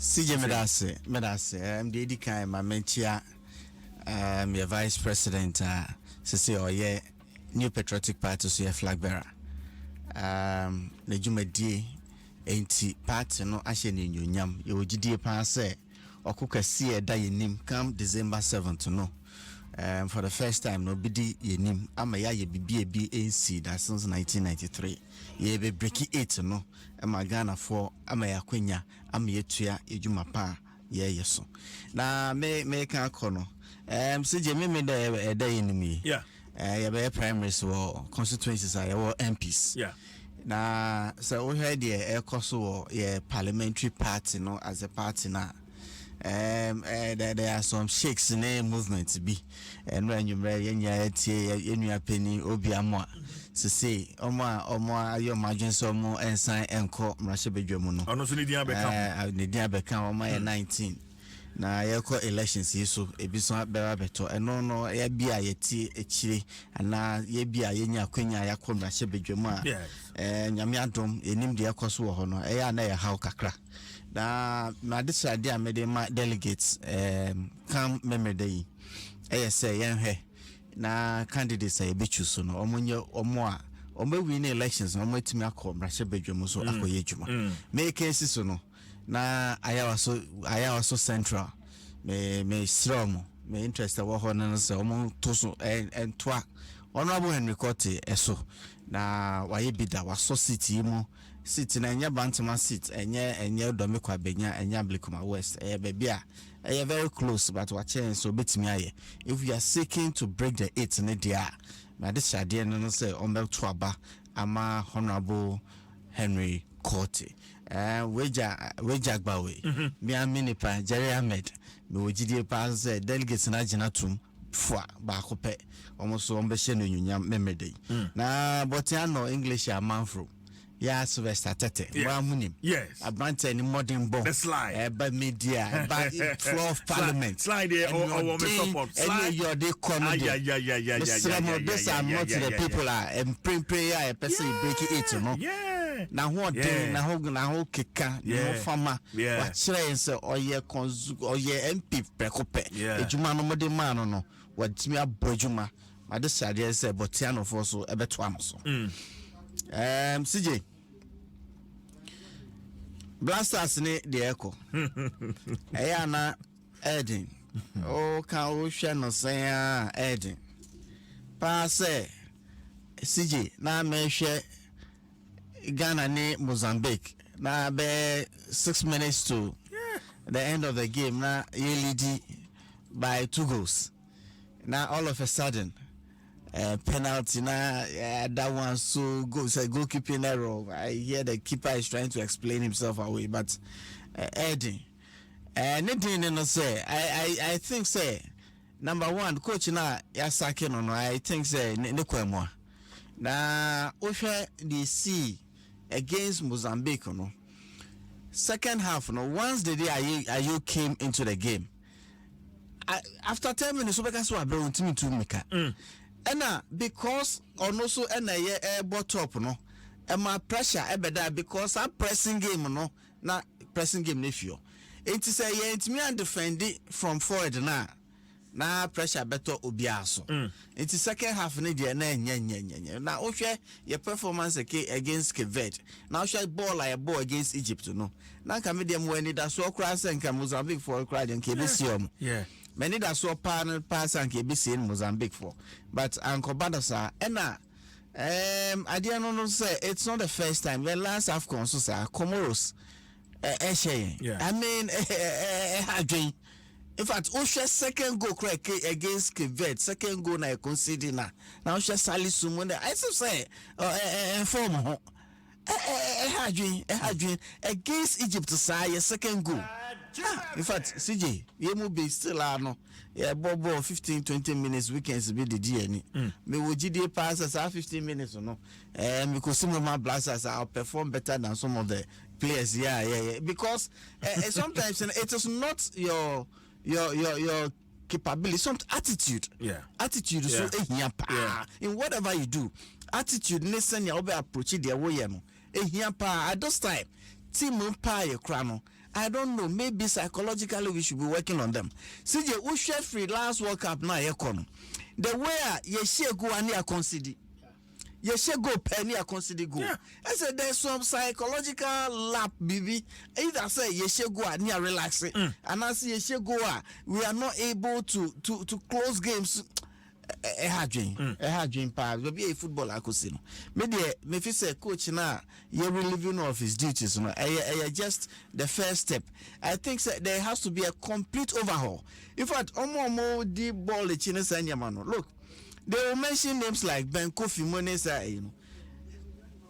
CJ Medase, I'm the Edika, my mentia, your vice president, say, New Patriotic Party, so your flag bearer. The Jumadi ain't party, no ashen in your yam, you would pass, or cook a see a day name come December 7th to know. For the first time, no bidi ye nim, ama ya ye BNC that since 1993. Ye be breaking 8 no, ama Ghana for ama ya kwenya, ama ye tuya ye juma pa ye yeso. Na me kan kono. CJ me da enemy. Yeah. Ye be primaries wo constituencies are wo MPs. Yeah. Na so we heard ye ekoso ye parliamentary party no as a party na. There are some shakes in the movement be, and when you marry in your penny obiamwa to say Oma your margin so more and sign and call Rashabejomono. I know Nidia Beckham. Nidia Beckham on my 19. Na yako elections yeso ebiso bera beto eno ya bia yeti echire ana ye bia yenya kwenya yakọ Rashabedwomu a nyame adom enim de yakoso wo ho no ya na ya haw kakra. Na madisade a mede ma delegates come memory day say yenhwe na candidates a be choose no omonye omo a omo win elections no matimi akọ Rashabedwomu so akoye adwuma make cases no na ayawa so central me strong me interest wo ho no so omo to so entwa honorable Henry Kote eso na waye bida waso city mu city na enya Bantama seat enye Domekwa Benya enya Blikuma West baby a very close but wa chance so betimi aye if we are seeking to break the 8 ne dia na this shade no say ombe to aba ama honorable Henry Kote weja gbawe mi amini pa Jerry Ahmed me wojidie pa say delegates na gina tum fwa ba kope almost ombe she no nyunyam memede na botiano English a manfro ya Sylvester Tete munim yes abrante ni modern bomb the slide by media by floor of parliament slide there or me support slide your day corner yeah this are not the people are and prayer a person breaking it no na ho den na ho keka no fama wa kire say oye konzu oye MP prekope ejuma no modern man no wa timi abojuma ma de sade say botiano for so ebeto am so CJ Blasters ni the echo. Ayana Eden. Oh, can we share no say Eden? Pass CJ na me share Ghana ni Mozambique. Na be 6 minutes to the end of the game. Na you lead by 2 goals. Now all of a sudden penalty na that one so goes a goalkeeping error. I hear the keeper is trying to explain himself away, but Eddie anything no say I think say number 1 coach na Yasaki no I think say ne kwemo na ohwe the see against Mozambique no second half no once the day Ayu came into the game after 10 minutes so because we are bring team to make because also ye top no my pressure ebeda because I'm pressing game no na pressing game nefio it say ye ntimi and defend from forward na pressure better obiaso it is second half ne de na nya na ohwe your performance against Cape now shall ball like a ball against Egypt no na ka me dem wani da so kra sen ka Mozambique for kra dem ke be siom many that saw pass and KBC in Mozambique for, but Uncle Badasa I didn't know say it's not the first time. The last AFCON so say Comoros I mean in fact Osha second goal crack against Cape second goal na conceding now Osha Sali Sumunde I say form against Egypt say second goal. In fact, CJ, you must be still no. Yeah, bobo 15-20 minutes weekends be the DNA. Me would GD pass us 15 minutes or no. Because some of my blasters are perform better than some of the players. Yeah. Because sometimes it is not your capability, some attitude. Yeah. Attitude so in whatever you do. Attitude listen you be approach the way no. At this time, team pa your crano. I don't know. Maybe psychologically we should be working on them. CJ, who shared free last World Cup now? The way you share go and you consider. You should go penny a consider go. Yeah. I said there's some psychological lap, baby. Either say you should go and near relaxing, and I see you should go. We are not able to close games. A hard dream part. Maybe a footballer could see. Maybe if say coach now, you're relieving of his duties. Just the first step. I think there has to be a complete overhaul. In fact, more deep ball the Chinese and Yamano. Look, they will mention names like Ben Kofi Monesa.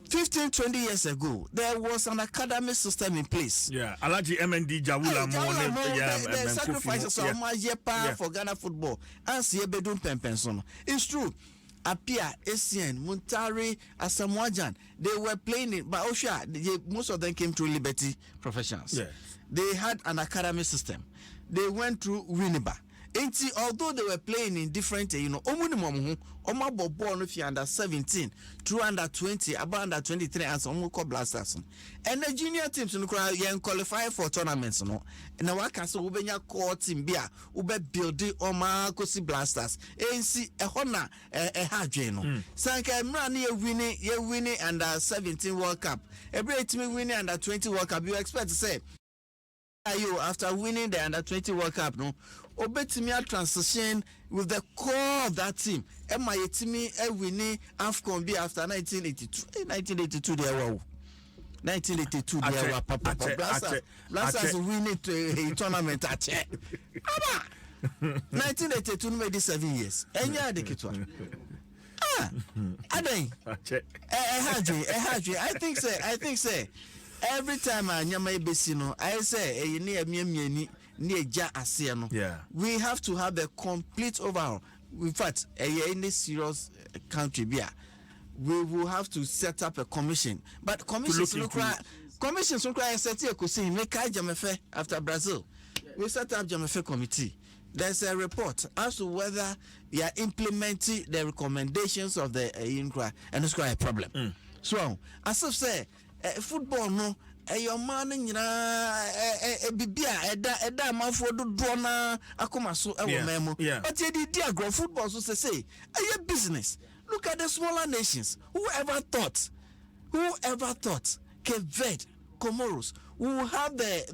15-20 years ago, there was an academic system in place. Yeah, Alaji MND Jawula the sacrifices of Majepa for Ghana football. And Siebedun Pempenson. It's true. Apia, Essien, Muntari, Asamoajan, they were playing it, but most of them came through Liberty Professionals. Yes. They had an academic system. They went through Winneba. Although they were playing in different, under 17, through under 20, about under 23, and some blasters. And the junior teams qualify for tournaments. And now I can say Ubenya core team beer, Ube building Oma Kosi Blasters. ANC a honor a hard jeno. Sanka Mrani winning under 17 World Cup. Every team winning under 20 World Cup. You expect to say, you after winning the under 20 World Cup, no? Obetimia transition with the core of that team. My team winning AFCON be after 1982. 1982 they were. 1982 they were. Papa Blasters winning a tournament at 1982 made 7 years. Enya de kitwa. Adon. I think say every time I nyama besino, I say we have to have a complete overhaul. In fact, in this serious country, we will have to set up a commission. But commissions look like set after Brazil. We set up Jamefe committee. There's a report as to whether they are implementing the recommendations of the INCRA, and it's quite a problem. So, as I say, football no. Your man bibia eda manfo do na akoma so memo. But you did grow football so say a business. Look at the smaller nations. Whoever thought Cape Verde, Comoros will have the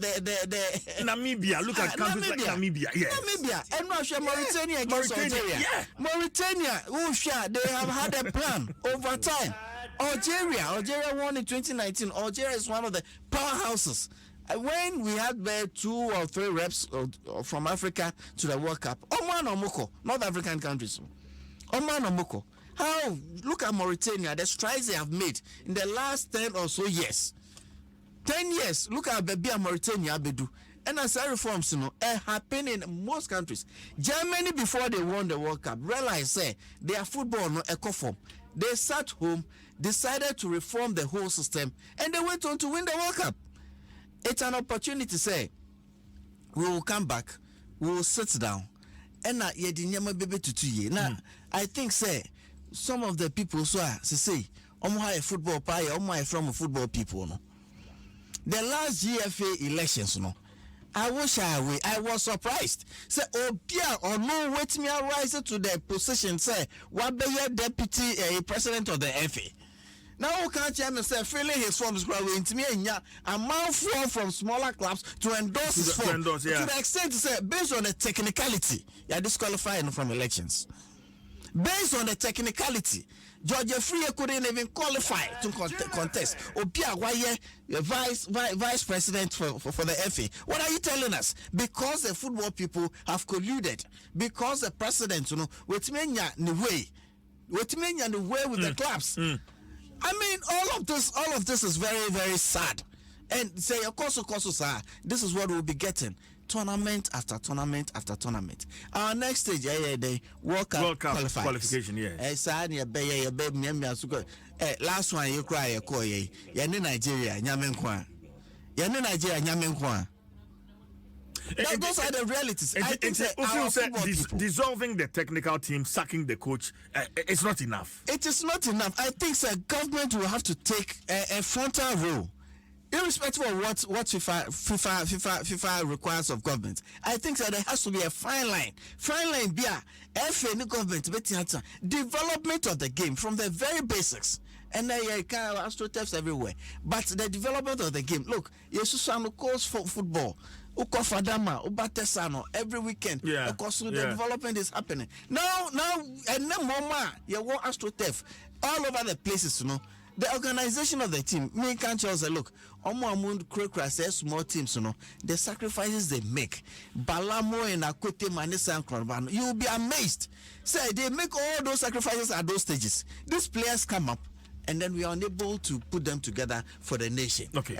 Namibia. Look at countries like Namibia. Yes. Namibia and Russia, Mauritania against Algeria. Yeah. Mauritania, they have had a plan over time. Algeria won in 2019. Algeria is one of the powerhouses. When we had 2 or 3 reps from Africa to the World Cup, Oman or Moko, North African countries. Oman or Moko. How? Look at Mauritania, the strides they have made in the last 10 or so years. 10 years. Look at Babia Mauritania, Abedu. And as reforms, happen in most countries. Germany, before they won the World Cup, realized their football no eco form. They sat home, decided to reform the whole system, and they went on to win the World Cup. It's an opportunity to say, we will come back, we will sit down, and now I think some of the people say, a football pie, from football people. No. The last GFA elections, I was surprised. Say, Pia or no, wait me rise to the position. Say, what be your deputy president of the FA? Now, can't you say, filling his forms growing to me a mouthful from smaller clubs to endorse his form to the extent to say, based on the technicality, you are disqualifying from elections. Based on the technicality, Georgia Free couldn't even qualify to contest. Opia Waye, vice president for the FA. What are you telling us? Because the football people have colluded. Because the president, with menya the way with the clubs. I mean, all of this is very, very sad. And say, of course, sir, this is what we'll be getting. Tournament after tournament after tournament. Our next stage, the World Cup qualification, yes. Last one, you cry, Nigeria, those are the realities. I think dissolving the technical team, sacking the coach, it's not enough. It is not enough. I think the government will have to take a frontal role irrespective of what FIFA requires of government, I think that there has to be a fine line. Fine line be FA any government development of the game from the very basics. And then you can astroturfs everywhere. But the development of the game, look, Yesusano calls for football. Ukofadama, Ubatesano, every weekend. Yeah. Of course, the development is happening. Now, and no more, you want astroturf all over the places, The organization of the team, me can't just say, look, says small teams, the sacrifices they make. Balamo and Akote Manisa and Kronban, you will be amazed. Say they make all those sacrifices at those stages. These players come up, and then we are unable to put them together for the nation. Okay.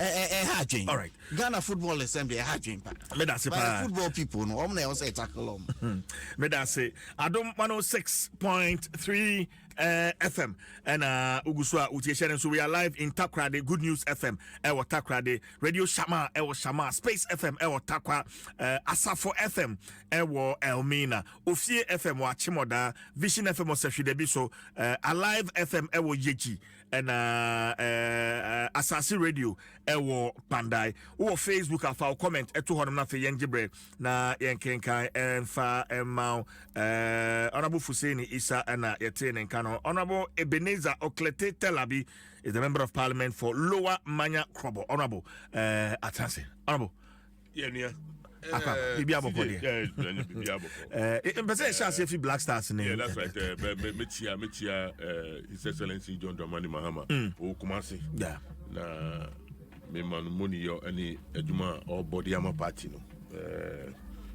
All right. Ghana Football Assembly, football people, no one else say tackle them. Medase Adom 106.3 FM and Uguswa Utieshen. So we are live in Takrade Good News FM, Ewa Takrade Radio Shama, Ewa Shama, Space FM, Ewa Takwa, Asafo FM, Ewa Elmina, Ofie FM, Wa Chimoda, Vision FM, Osefi Debiso, Alive FM, Ewa Yeji, and Asasi Radio, Ewa Pandai, or Facebook, Alpha comment, Etu Honam Nafe Yenjibre, na Yenkenkai, and Fa Emau, Honorable Fuseni Isa, and Yeten and Kano. Honorable Ebenezer Oklete Telabi is the member of parliament for Lower Manya Krobo. Honorable Atansi. Honorable. Yeah. Black Stars yeah, that's right. His Excellency John Dramani Mahama. Kumasi. Yeah. Na me man money yo any eduma or body ama party no.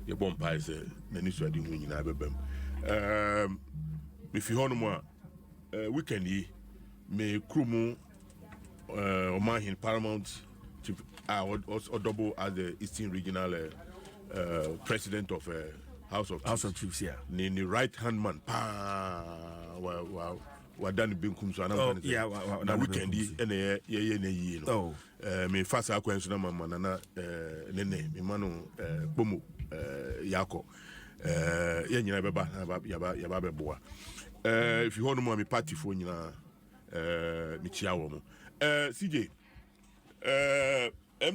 Your bomb is na ni so adi hu nyina bebem. Me fi hono mo weekend yi me krumu Omahin Paramount Chief or double as the Eastern Regional president of House of Chiefs, yeah. Ni right hand man wa done binkum so anam na weekend yi ene ye no me fasa akwanso na mama na nene me manu bomu yako ye nyina beba ya beboa if you hold mo me party for nyina me chia wo mo CJ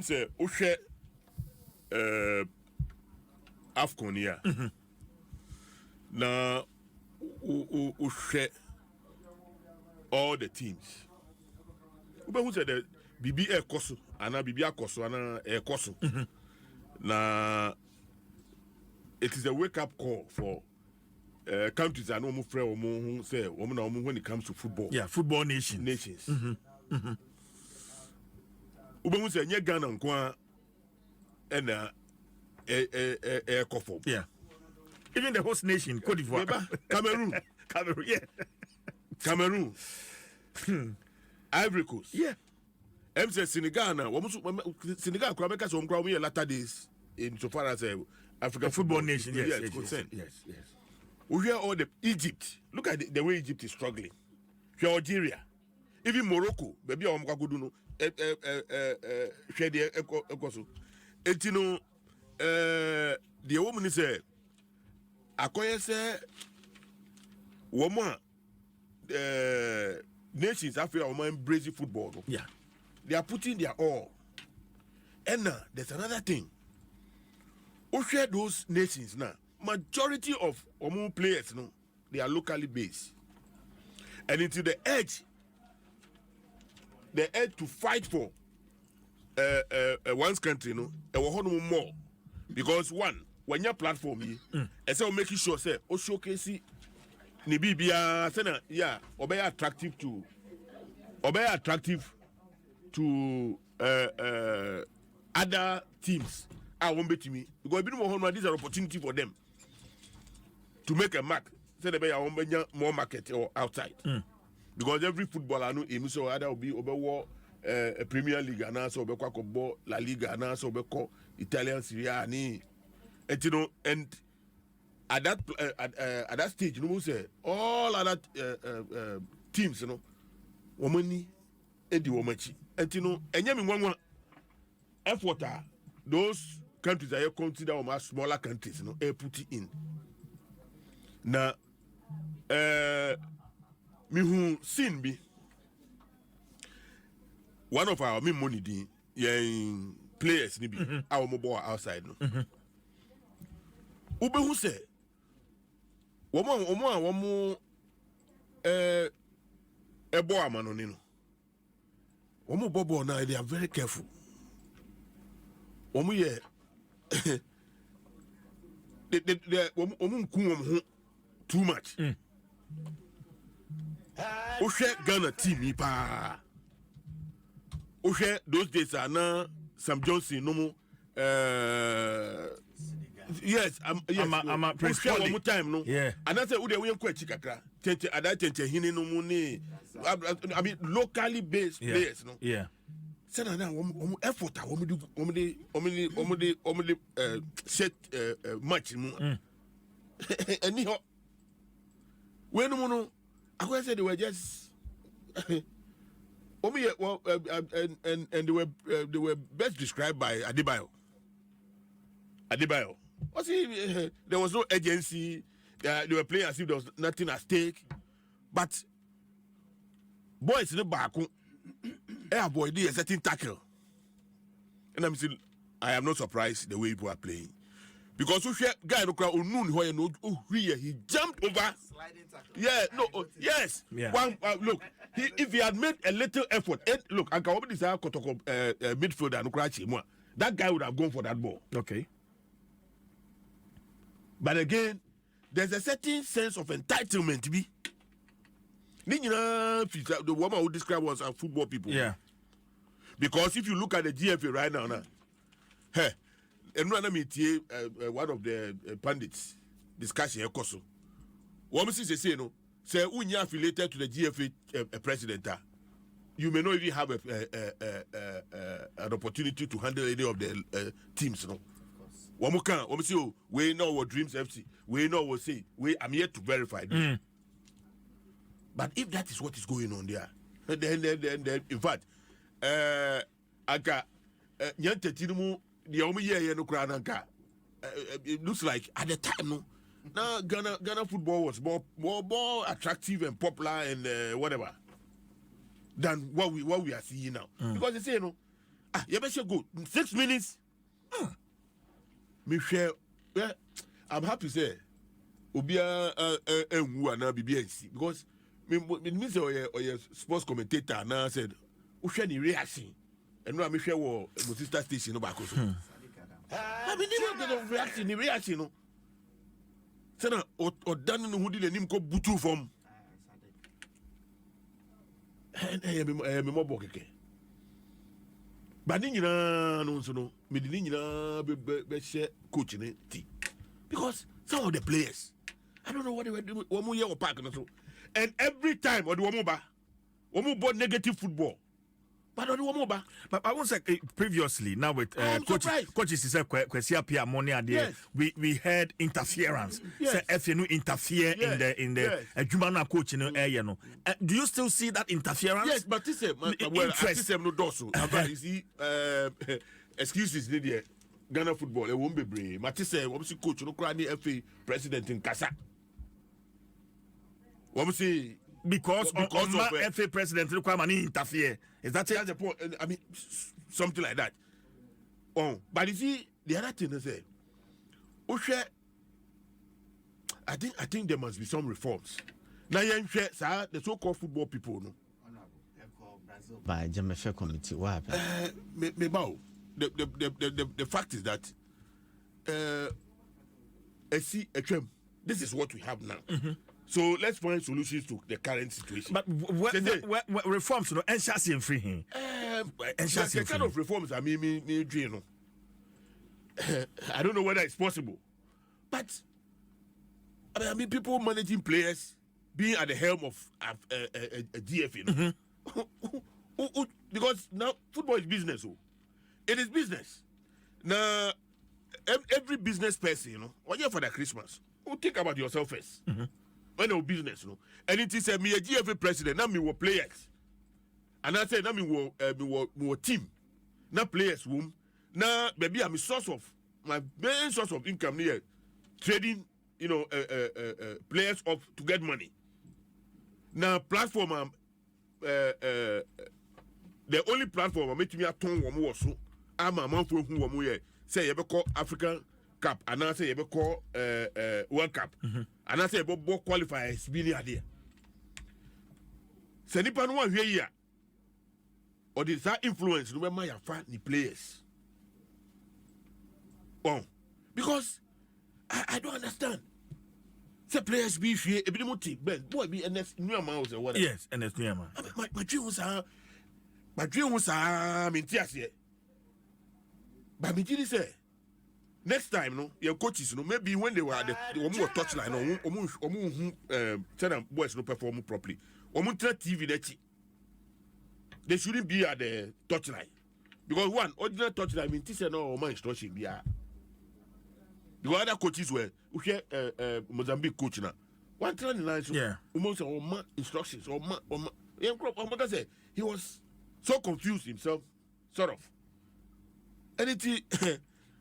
say uhwe Afcon ya na uhwe all the teams who said that bibi ekoso ana bibi akoso ana ekoso na it is a wake up call for countries that no frɛ omo say omo na omo when it comes to football. Yeah, football nations. Ubemu say nye Ghana nko na kofo. Yeah. Even the host nation, Cote d'Ivoire. Cameroon, yeah. Cameroon. Ivory Coast. Yeah. Say Senegal na Senegal kwa make some crowd latter days in so far as African football nation. Yes. We hear all the Egypt. Look at the way Egypt is struggling. Here Algeria, even Morocco. Baby, I'm going to do no. Share the echo. Etino. The woman is Akoye say woman. Nations Africa woman embracing football. Yeah, they are putting their all. And there's another thing. We share those nations now. Majority of Omo players, no, they are locally based, and into the edge to fight for one's country, no, and we more because one when your platform, and so making sure say, o showcase ni bibia, say na yeah, obey attractive to other teams. I won't bet me because these are opportunity for them to make a mark. Say they are more market or outside because every footballer know him so either will be over a Premier League and also be La Liga and also be Italian Serie A and you know and at that stage you know say all other teams you know woman edi womachi and you know enyami one effort those countries are considered as smaller countries, you know, put it in. Now, me who seen be one of our main money players ni bi our mobile outside no ube who say woman ebo amano ni no woman bobo na they are very careful woman ye woman ku too much Ghana team pa those days are now Sam Johnson no more yes I'm a Prince one more time no yeah and I say we kwa chikakra tente ada tente hini no mu ni I mean locally based players no yeah say na effort a omde set match mu anyhow when no I said they were just and they were best described by Adebayo. What there was no agency. They were playing as if there was nothing at stake. But boys in the back, boy did a certain tackle, and I'm still. I am not surprised the way people are playing. Because guy no crowd he jumped over. Yeah, no, yes. Yeah. Look, if he had made a little effort, look, I can open this midfielder no crash him. That guy would have gone for that ball. Okay. But again, there's a certain sense of entitlement to be. The woman who described was a football people. Yeah. Because if you look at the GFA right now, hey. And one of the pundits discussion Koso. What say no, say when you are affiliated to the GFA president, you may not even have an opportunity to handle any of the teams. No, one say we know what Dreams FC, we know what say we. I'm yet to verify this. But if that is what is going on there, then in fact, the only year no crananka. It looks like at the time no. Now Ghana football was more attractive and popular and whatever than what we are seeing now. Because they say no, you better go 6 minutes. Me share. I'm happy to say Obia na BBNC because me say or sports commentator now said Usha ni reaction. And no, I'm sure my sister station no back also. I mean, you reaction, no. Sana or done no who did him go butu from. And I am more bokeke. But then you know, so no, me be share coaching tea. Because some of the players, I don't know what they were doing. One more year or park and so. And every time or the one more negative football. But I won't say previously now with coaches is a Pia money idea. We had interference. Say if you interfere in the Jumana coach in area no. Do you still see that interference? Yes, but this is no doso. You see excuses there. Ghana football it won't be brave. Matisse obviously coach no cry FA president in Kasa. Obviously because of FA president require interfere. Is that that's the point? I mean, something like that. Oh, but you see, the other thing is, I think there must be some reforms. Now, the so-called football people, no. By Jamafe committee, what happened? The fact is that, this is what we have now. Mm-hmm. So let's find solutions to the current situation. But what reforms, no, and free him. The kind of reforms I mean, you know, I don't know whether it's possible, but I mean, people managing players, being at the helm of a GFA, mm-hmm. Because now football is business. It is business. Now, every business person, you know, what you for the Christmas, think about yourself first. Mm-hmm. When no business, no, and it is me a GFA president. Now me were players, and I said now me were team, not players. Now maybe I'm a source of my main source of income here, trading, you know, players up to get money. Now platform the the only platform make me a ton woman was so. I'm a man for whom woman say you call African Cup, and I say you call World Cup, and I say both qualifiers being idea. Say nipa no one here, or did that influence no matter fan the players? Oh, because I don't understand. Say players be fear, a bit more team, but boy be NS new amount or whatever. Yes, NS new amount. My dream was Mintias. But Mintini say next time, no, your coaches, no, maybe when they were at the more touchline, or tell them boys no perform properly. Or TV that they shouldn't be at the touchline. Because one, ordinary touchline, Mintis no my instruction be at. The other coaches were Mozambique coach now. 139, yeah. Almost all my instructions or my say he was so confused himself, sort of. Anything,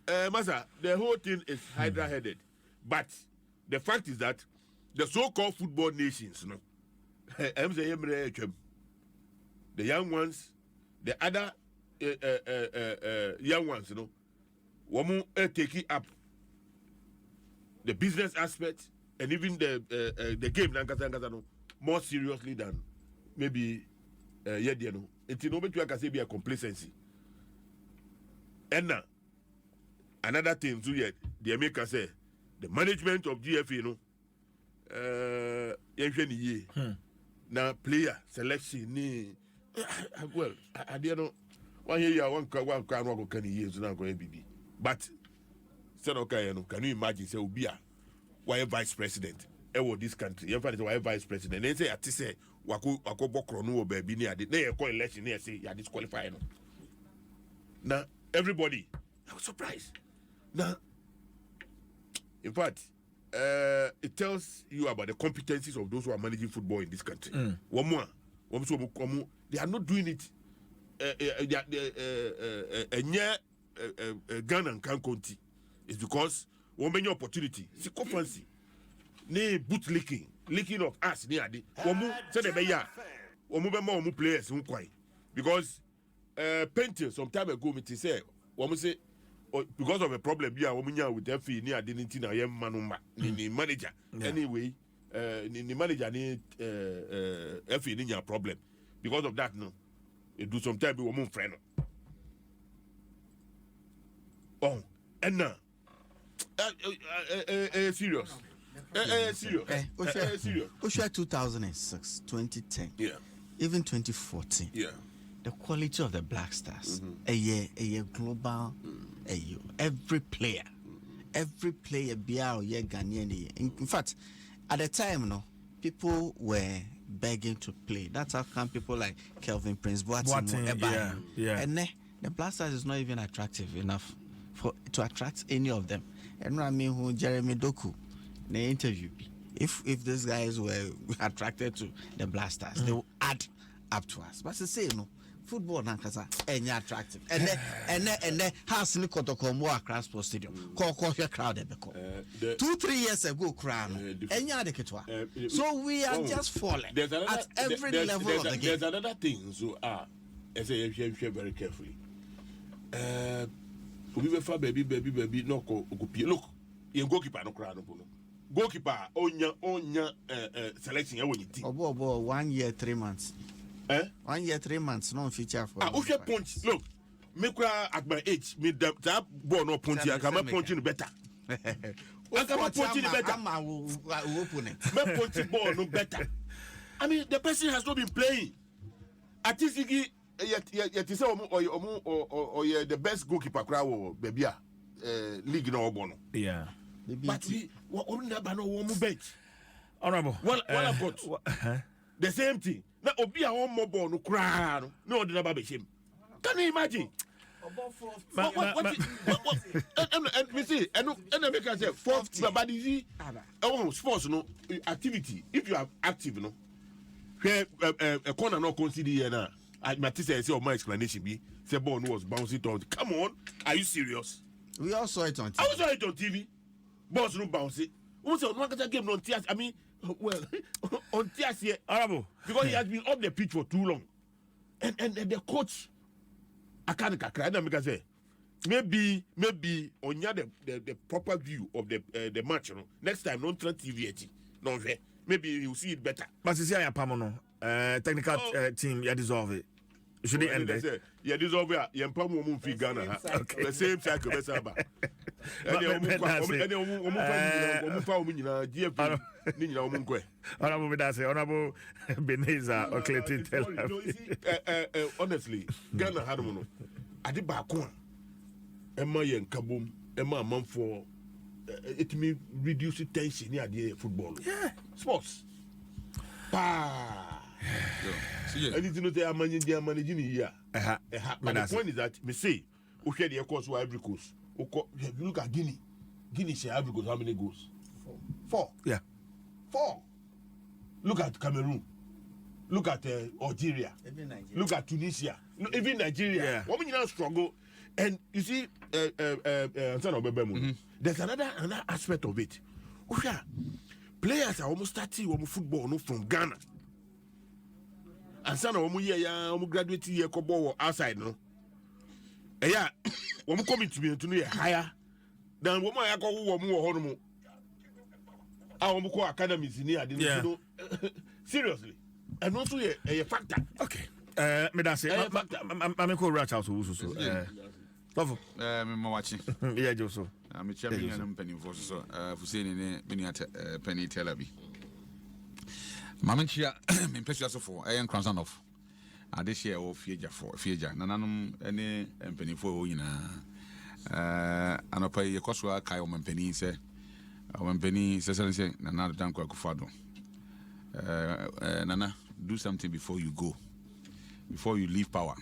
Masa, the whole thing is hydra-headed. But the fact is that the so-called football nations, no, the young ones, the other young ones, you know, women taking up the business aspect and even the game more seriously than maybe Yediano. It's no better to say be a complacency. And now, another thing too yet, the America say the management of GFA, you know, now player selection well, I don't know. 1 year, one can years now going to be. But said okay, you know, can you imagine say Ubia, why vice president? This country, you find why vice president. They say, I say, wako bokro no baby near the they call election here say you are disqualified. Now everybody, I was surprised. Now, in fact, it tells you about the competencies of those who are managing football in this country. One more, they are not doing it. Ghana and Kankonti. It's because one many opportunity. See conference. Ne boot leaking of us near the womu said the beya. Womu players who quite because painting some time ago me say womu say because of a problem here womu with FE near the Nintina yem manuma ni manager anyway the manager need FE niya problem because of that no it do some time be womu friend. Oh and now serious. Serious. 2006, 2010, even 2014. The quality of the Black Stars, a year global, every player, be Ghanaian. In fact, at the time, no, people were begging to play. That's how come people like Kelvin Prince Boateng, and the Black Stars is not even attractive enough to attract any of them. And I mean, who Jeremy Doku, the interview. If these guys were attracted to the Black Stars, they will add up to us. But to say no, football nankasa any attractive. And then has ni kotoko Accra Sports Stadium. Call your crowd ebeko. 2-3 years ago, crown. So we are just falling at every level of the game. There's another thing. So I say very carefully. We were baby no look you goalkeeper no crowd no goalkeeper onya selection when you think obo 1 year 3 months 1 year 3 months no feature for we punch look me at my age me that ball no punch I can punch in better I can punch in better I'm open it me punch ball no better I mean the person has not been playing at least yet say or the best goalkeeper crowd baby league no obono but we never know one bench honorable well I've got the same thing now obi a one more ball no crowd no the never be shame can you imagine and we see and make us say fourth but you see sports no activity if you are active no where a corner no consider here now Matisse say my explanation be say ball was bouncing towards. Come on, are you serious? We all saw it on TV. I saw it on TV. Balls no bouncing. Who said one game on TS? I mean, well, on TS here, Arabo, because he has been up the pitch for too long. and the coach akane kakra na make say maybe onya the proper view of the match, you know. Next time don't try TV no maybe you see it better. But you see I am technical team you dissolve it. Should it end there? Yeah, dissolve it. You empower mu fi Ghana. Okay. The same cycle be saba. Honorable Bedase, Honorable Beneza or Clayton. Honestly, Ghana had one. Adi baako Emma yen kabum, Emma man for it may reduce tension near the football. Yeah, sports. Anything to say I'm managing here. But the point is that me say, okay, the course were Ivory Coast. Look at Guinea. Guinea share Ivory Coast. How many goals? 4. Yeah. 4. Look at Cameroon. Look at Algeria. Look at Tunisia. Even Nigeria. What we now struggle. And you see, there's another aspect of it. Players are almost starting football from Ghana. And some of them graduate here outside, no. Yeah, when coming to me to know higher than what I call more our academies in here. Seriously, and also a factor. Okay. Me that's it. I'm call Ratch House also. Love. I'm watching. Yeah, Joso. I'm a champion and penny for so for saying many at Penny Tel Aviv. Mamanchia, Mpensenpensenmu for I am Crown of. I this year or Fieja for Fieja. Nanum any penny for you and I pay your cost work. I am penny say, when penny says, Nana Danko Kufado. Nana, do something before you go, before you leave power.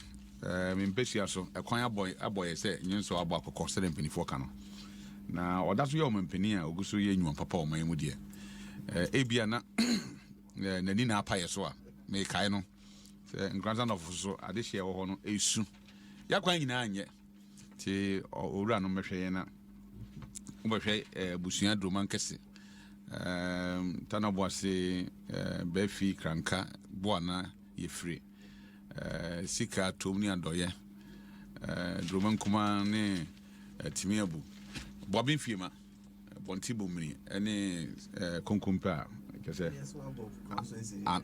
Mpensenpensenmu a choir boy, a boy say, you so about cost and penny for cano. Now, or that's your Mpenia or Gusu Yen, Papa, my dear. Abiana. Nina Paya so may Kaino, and grandson of so at this year or no a soon. Yaquang in Anya, T or Urano Machena, Busia Drumankesi, Tanabuasi, Befi, Cranka, Buana, ye free, Sika, Tomni and Doye, Drumankuma, Timiabu, Bobbin Fima, Bontibumi, any concumpa. I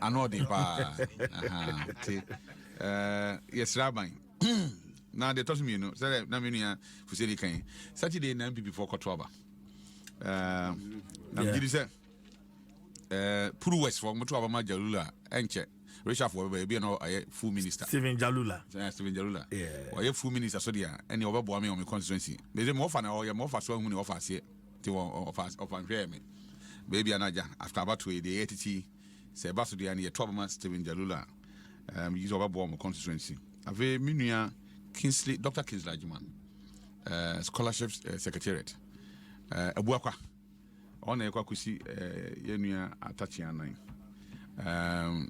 know the bar. Yes, Rabbi. Now they told me, you know, said Naminia for City Kane. Saturday, 9 before Kotoba. Did you say, Puru West for Motuaba Majalula, and check. Richard for baby, no, a full minister. Steven Jalula. Steven Jalula. Yeah. Or a full minister, so dear, and your boy on the constituency. There's a more fun or your more fast one when you offer here to unfair me. Baby Anaja, after about 2 the ATT, say Basu and your 12 months Steven Jalula, use of a bomb constituency. Ave Minia Kingsley, Dr. Kingsley Juman, scholarship secretariat, a worker on a Kwakusi, Yenia Atachiana,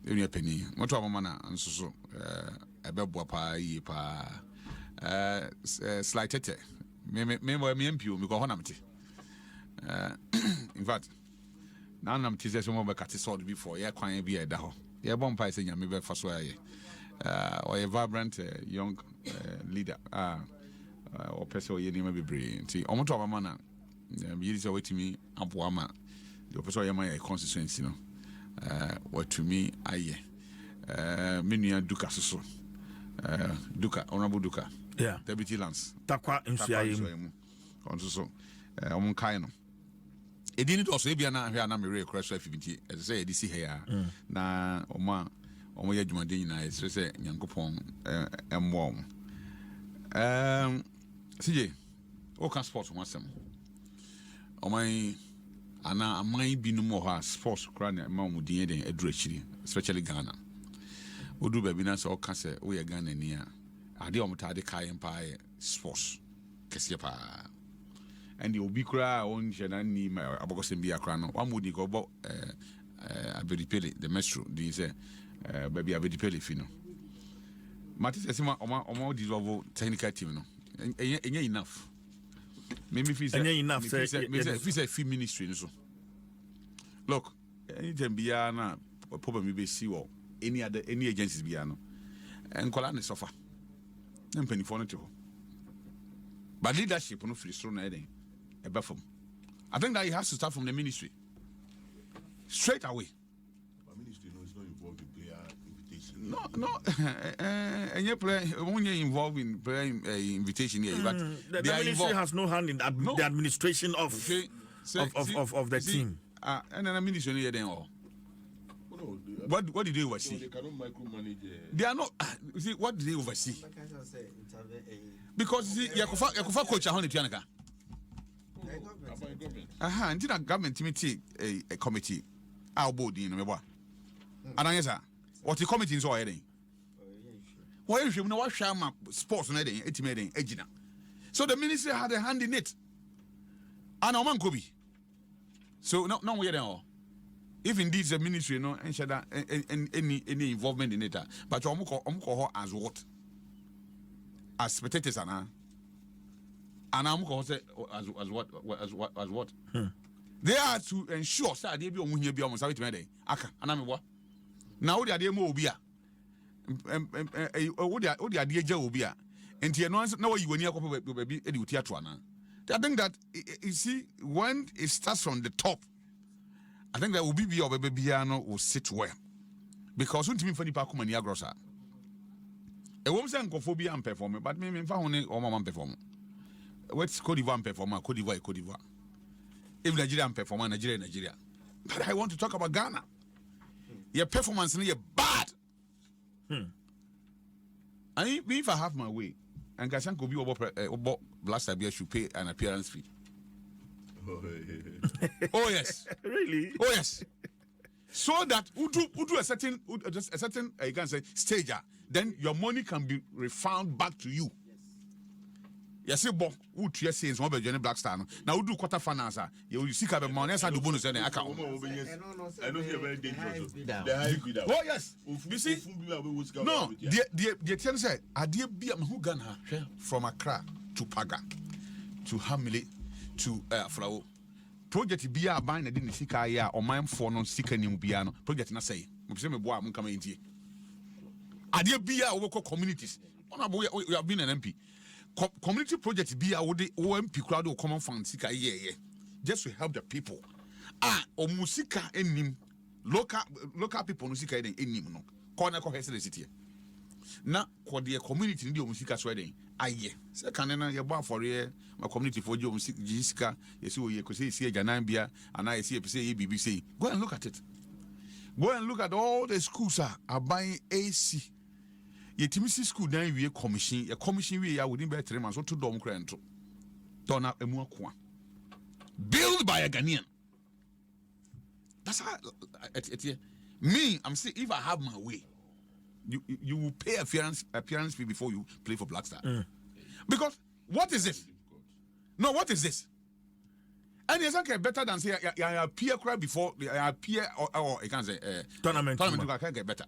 Unia Penny, Motomana, and so a bebwapa, slighted. Member me MPU, because Honamti. In fact, now I'm teasing some more cat sword before, yeah, quite be a daho. Yeah, bomb pie saying, maybe for swear, or a vibrant young leader, or person, you may be brilliant. See, almost of a man, you is away to me, up Wama, the person, my constituency, you know, what to me, I, Minia Duca, so, Duca, Honorable Duca, yeah, Deputy Lance, Takwa in Siam, also, Kaino. It didn't also be an area number real crash of as I say, this here. Na Oma Yajumadina is to say, Yankopon and warm. CJ, all can sports once some. O my Anna, I might be no more sports crying at Mamma Diede, a dretchery, especially Ghana. Would do Babinas or Cassa, we are Ghana near. I deal with the Kai Empire sports. Cassiapa. And the Obicra on Janani, Abogosimbia Crano, one would go about a very pele, the mestro, these baby a very pele fino. Matis Esima or more dissolve technical team, and enough. Maybe if it's enough, if it's a few ministry. Look, anytime Biana, or probably see or any agencies Biano. and Colani suffer. And penny for it. But leadership no free strong heading a buffum. I think that he has to start from the ministry. Straight away. But ministry is not involved in player invitation. No. And you play when you're involved in prayer invitation here, but the ministry has no hand in the administration of the team. And then a ministry here then all. No, What did they oversee? they cannot micromanage. They are not. You see, what did they oversee? Because you see, Yakufa coach a hundred pianaka. Until a government committee, a committee, our board in the and I answer what the committee is already. Why you should know what Shama sports on heading, estimating, Egina. So the ministry had a hand in it. And a man could be. So no, we are all. If indeed the ministry no any involvement in it, but you as what? As spectators and I'm say as what? They are to ensure that they be on here be almost how it made. Aka, and I'm what? Now they are more beer. What they are dear Obia. And you know, now you when you be educated. I think that you see when it starts from the top. I think that Obi or Babyano will sit well. Because when Timmy Fanny Paco and Yagrosa, a woman saying Cophobia and performer, but maybe found or Mamma performer. What's Cote d'Ivoire performer, Cote d'Ivoire? If Nigerian performer, Nigeria. But I want to talk about Ghana. Your performance is bad. And if I have my way, and Gassan could be over Blast Abia should pay an appearance fee. Oh yes, Really? oh yes. So that we do a certain you can say stager, then your money can be refunded back to you. Yes, but would you say one by Black Star? Now we do quarter finance. You see, have money inside the bonus and account. I know you're very dangerous. The high bidder. Oh yes, you see. No, the ten said, I dear be a who Ghana from Accra to Paga to Hamile to Flower. Project be a buying a didn't see Kaya or mine for non seeker new piano. Project na say, Mpensenpensenmu boy, I'm coming into. I dear be a local communities. We have been an MP. Community project be a OMP crowd or common fund seeker just to help the people. Or musika enim local people musika enim no. Corner cohesive city. Na kwa the community ndi musika sweden aye se kanena ye bo afore my community for jo musika yesi wo ye ko se esi ajanan bia ana esi epise ye BBC. Go and look at it. Go and look at all the schools are buying AC. Ye timisi school dan wie commission ye commission wie ya within by 3 months to dom krento. Dona emu akwa. Built by a Ghanaian. That's how me I'm saying if I have my way you will pay appearance fee before you play for Black Star. Because what is this? No, what is this? And it's okay better than say you appear crowd before you appear or you can say Tournament can get better.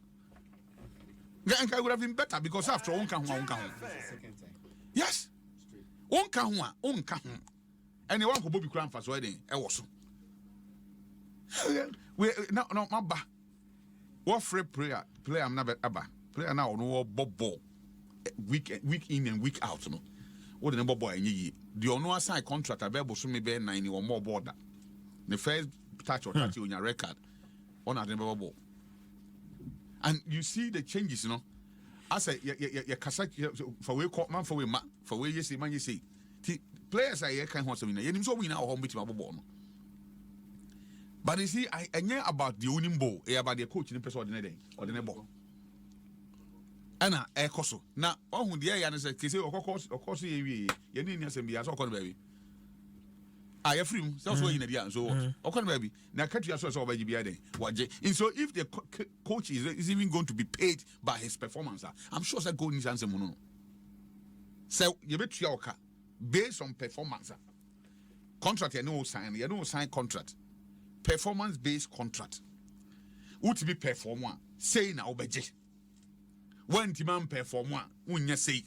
It would have been better because after one can yes. One can and you want to Bobby Crown for wedding. I was we no my ba. What free player I'm never ever player now no ball week in and week out no. What the number boy any the ono sign contract available so maybe 90 or more border. The first touch or touch on your record on at the ball. And you see the changes, you know. I say you kasa for we man for we for we yes man you say. Players are here can want to win. You so win our home with my ball. But you see, I know about the winning ball, about the coach in the person or the ball. Anna, a coso. Now, all who the air said, Kissy, of course, you need to be as all baby. I have free, so in the so, okay, baby. Now, catch yourself over the and so, if the coach is even going to be paid by his performance, I'm sure that Golden Nsem Mono. So, you bet your car based on performance. Contract, you know, sign contract. Performance-based contract. Would be performer say now obey. When the man performer, when you say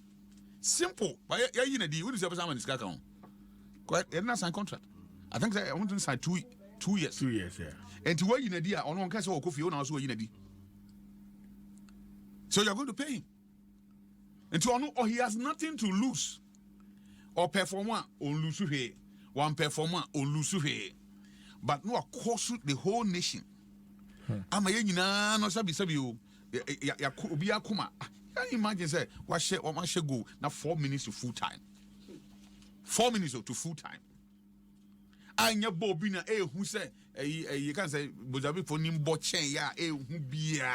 simple, but you know, what is the person in this quite not sign contract. I think I want to sign 2 years. 2 years, yeah. And to where you need on one case or coffee on also you need. So you're going to pay him. Into ono or he has nothing to lose. Or performer on lose he. One performer on lose he. But no course the whole nation. Ama ye nyina no sabi you ya obi akoma. Can you imagine say what share or share go na 4 minutes to full time. 4 minutes to full time. Anya bobi na who say you can say bozabi for nimbo chen ya who bia.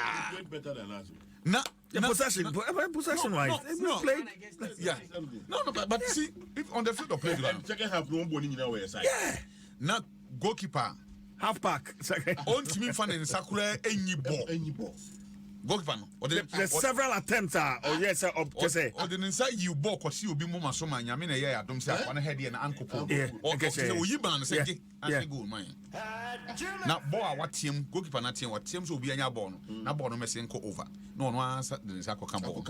Better than us. Possession wise. No. Yeah. No, but see, if on the field of play ground. Second half, no one in our side. Yeah. Now goalkeeper. Half pack. Second. On team fan in Sakura any ball. Goalkeeper no. There's several attempts or yes up to say. Or the inside you ball cause you be mama so man yamina yeah Adom say one head and ankle. Yeah. Okay. So we ban say and goal man. Now ball what team goalkeeper na team what team so be anya ball no. Na ball no me say over. No answer the inside can ball.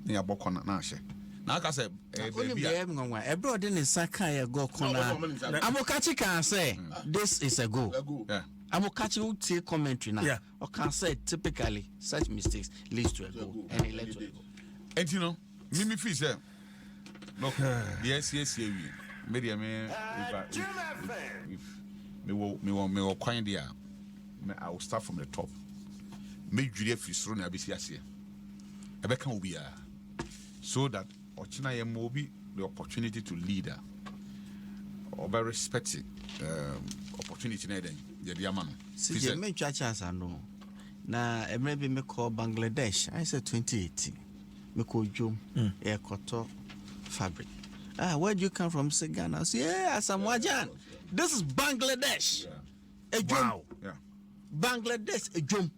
Ya ball corner na hye. Na aka say baby ebro de ne saka ya go corner. Amokachi can say this is a goal. Yeah. Amokachi will take commentary now. Yeah. Or can say typically such mistakes leads to a goal and it led to a goal. And you know, me feel say look, yes, we media me if me will coin there. I will start from the top. Me Julia Fisro na bisi ase. Ebeka obi a so that Ochina yemo be the opportunity to lead her or very respected opportunity na den ye dia ma no see me chachas no na maybe me call Bangladesh I said 2018 me call Jom e koto fabric where do you come from? Say Ghana. I say yeah Asamoah. This is Bangladesh. A Jom. Wow. Yeah. Bangladesh a Jom.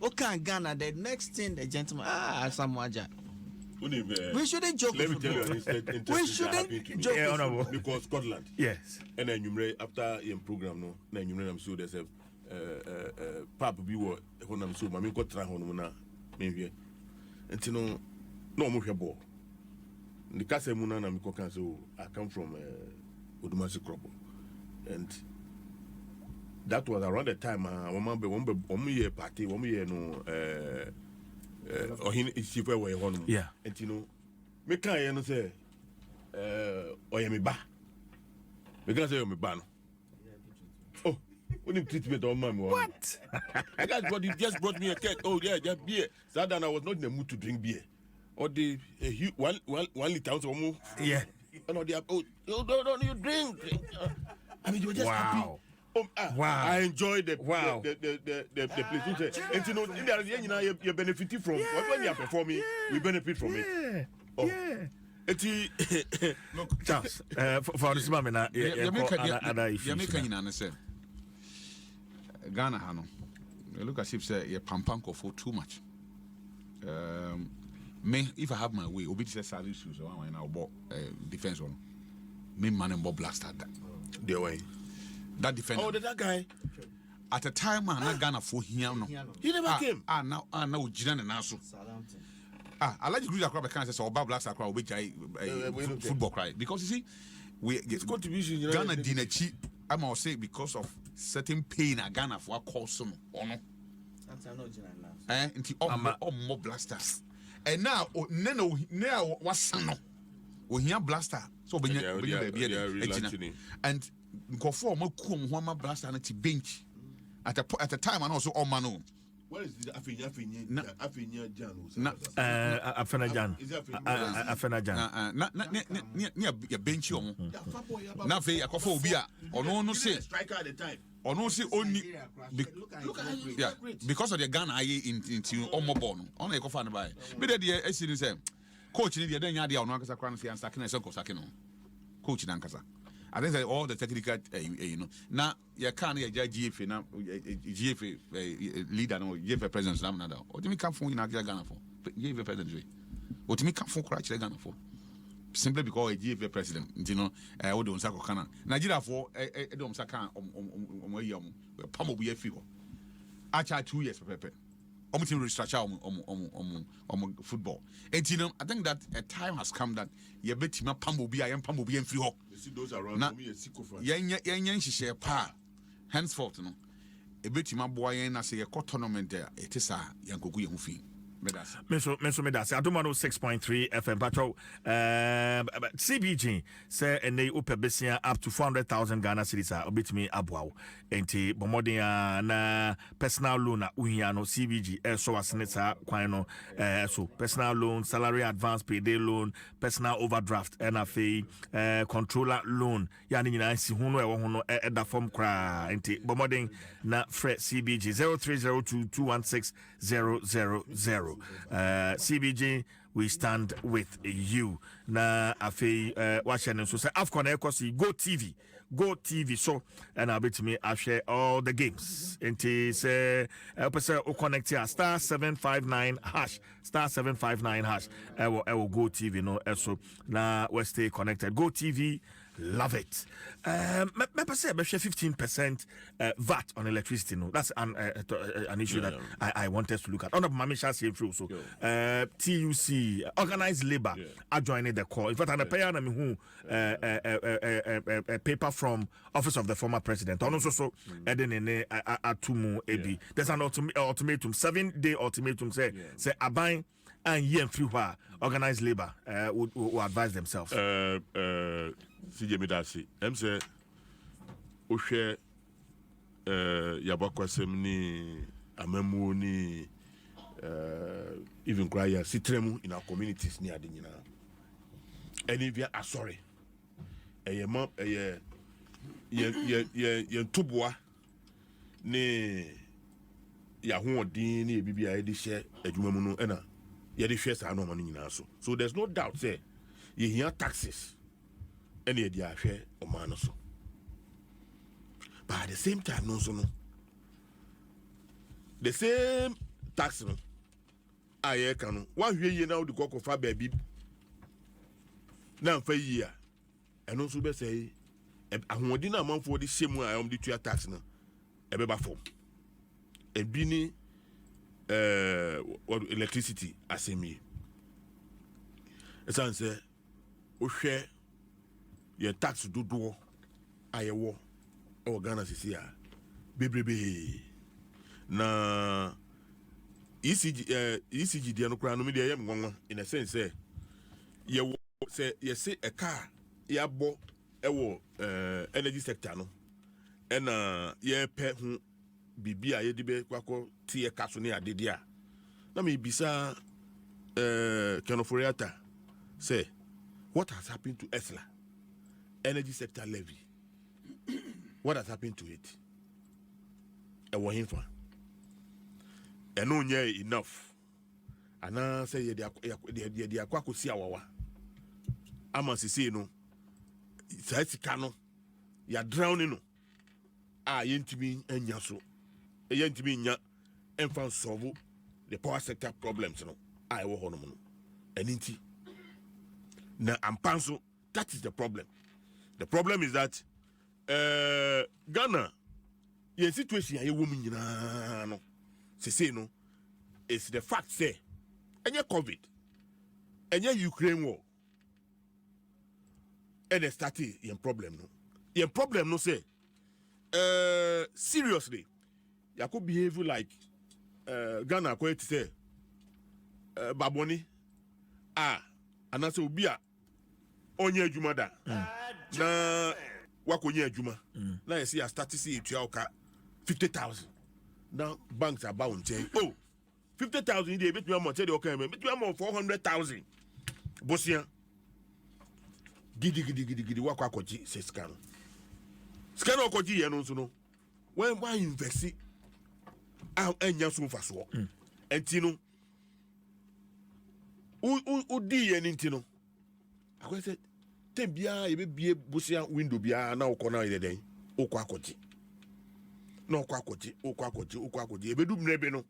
Okay, Ghana, the next thing the gentleman Asamoah. We shouldn't joke. Let me tell you, we shouldn't joke. Yeah, honorable. Because Scotland. Yes. And then you after your program, no, then you I'm sure there's a pap be what when I'm so mammy got try on na maybe. And you know, no more ball. The Casa Muna na Miko Council, I come from Udumasi Krobo. And that was around the time one year party, 1 year no or he is where we on. Yeah. And you know, me can you say or me ba. Me can say me ba no. Oh, when you treatment on my What? I just brought me a cake. Oh yeah, just beer. So then I was not in the mood to drink beer. Or the one liter or more. Yeah. And all the don't you drink. I mean you were just happy. Wow. I enjoy the place. And you know, in the end, you're benefiting from when you are performing, we benefit from it. Oh. Yeah. Look, Charles, for this moment, you make a say Ghana Hano. Look as if say you pampanko for too much. Me, if I have my way, Obi says salary shoes or when I bought defense on me man and Bob Blaster that. The way. That defender. Oh, that guy. At a time, I'm not Ghana for him. No. He never came. Now, Jinan and Nasu. I like to agree that crowd can say, or Bob Blaster crowd, which I football cry. Because you see, we get contribution. Ghana didn't cheat. I must say, because of certain pain at Ghana for a call some or no. And more blasters. And now, now, what's son? We hear blaster. So, when you and go for more cool blaster and bench at a time, and also all man. What is the Afena near your bench. Nothing, a coffee will be or no say striker at the time. Or no say only because of the gun I into Omoborn. Only a coffee by. But the SCD coach in the then Yadia on Nankasa Crancy and Sakina Soko Sakino. Coach in Ankasa. I think that all the technical, you know. Now, you can't get GFA now, GFA leader or GFA president. What do you come for in Ghana for? GFA president. What do you come for Cratch Ghana for? Simply because a GFA president, you know, I don't Sako Kana. Nigeria for Adom Saka Pamo be a figure. I tried 2 years for Pepe. To restructure football. And you know, I think that a time has come that you bet him up Pambo I am Pambo and free. You see those around me, a sycophant. Yan share pa. Henceforth, no. A bit him up boy and I say a court tournament there. It is a Yankogu Mufi. Menso medase Adom 106.3 FM patro CBG say and they open besia up to 400,000 Ghana cedis a obetimi aboawo enti bomodin na personal loan na uhia no CBG so asene sa kwan no so personal loan, salary advance, payday loan, personal overdraft and afi controller loan ya ni nyina si hu no e wo hu no da form kra enti bomodin na fre CBG 0302216000 CBG, we stand with you. Na afi watching so say Afcon Ecosi Go TV so and I'll be to me I share all the games. Enti say person o connect here star 759 hash I will Go TV no so na we stay connected. Go TV, love it. Me say 15% VAT on electricity no. That's an issue that I want us to look at. On the Mamisha say through so TUC organized labor are joining the call. In fact, and the payer na me who paper from office of the former president. Also so edene atumu ebi. There's an ultimatum 7-day ultimatum say aban and yen free organized labor would advise themselves. CJ Medasi, say Oshe Yabakwasem ni Amemu ni even cry Sitremu in our communities near the Nina. And if you are sorry, a mom, a tubwa ne Yahoo Dini, BBI, share a Jumano, and a shares are no money in also. So there's no doubt, say, you hear taxes. Any idea share or man or so. But at the same time, no, the same tax, no. I can 1 year now the cock of a baby. Now for a year, and also be say, I want dinner amount for the same way I am the 2 tax now. A baby form. A bini electricity as a me. As I say, o share. Your tax do ayewo e Ghana sisi a bebrebe na ECG dia no kra no me dia yem ngongo in a sense say ye say a car ya bo e wo energy sector no e na ye pe hu bibi a ye de be kwakọ tie kaso ne ade dia na me bisa Kenoforiata say what has happened to Esla energy sector levy? What has happened to it? A wahinfa. And no enough. And I say the aquaco see our Amasi say no. It's a cano. You're drowning. Yentimi and yaso. A yentimi ya and found solve the power sector problems. No, I will honor. And inti. Now I'm panso. That is the problem. The problem is that Ghana, your situation, a woman, no, say no, it's the fact say, and your COVID, and your Ukraine war, and it started your problem no, your problem no say, seriously, you could behave like Ghana, quite say, Baboni, and I say Ubia, onye jumada. Na wakonye adwuma na yesi a start see etua oka 50,000 now banks are bound say 50,000 dey bet me am tell the oka bet me am 400,000 bosia gidi wakwa akoji say scan okoji ye no so no when why invest anya so fa so enti no u di ye nti no akwa say Tembia, you be busia window bia na ukona ile den. Okwa akoti. No okwa akoti. Ebe du mrebe no.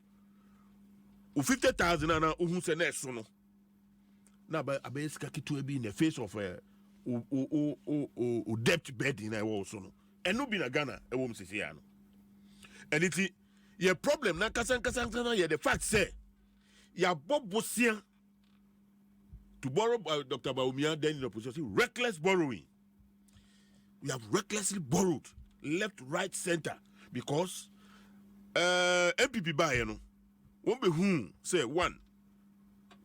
U 50,000 na uhun se na so no. Na ba abeska kitu ebi in the face of debt bed in wo so no. Enu bi na Ghana e wo msisi ya no. And it ye problem na kasan ye the fact say ya bobusia to borrow Dr. Baumia, then in the position, reckless borrowing. We have recklessly borrowed left, right, center because MPP buy, you know, won't be whom say one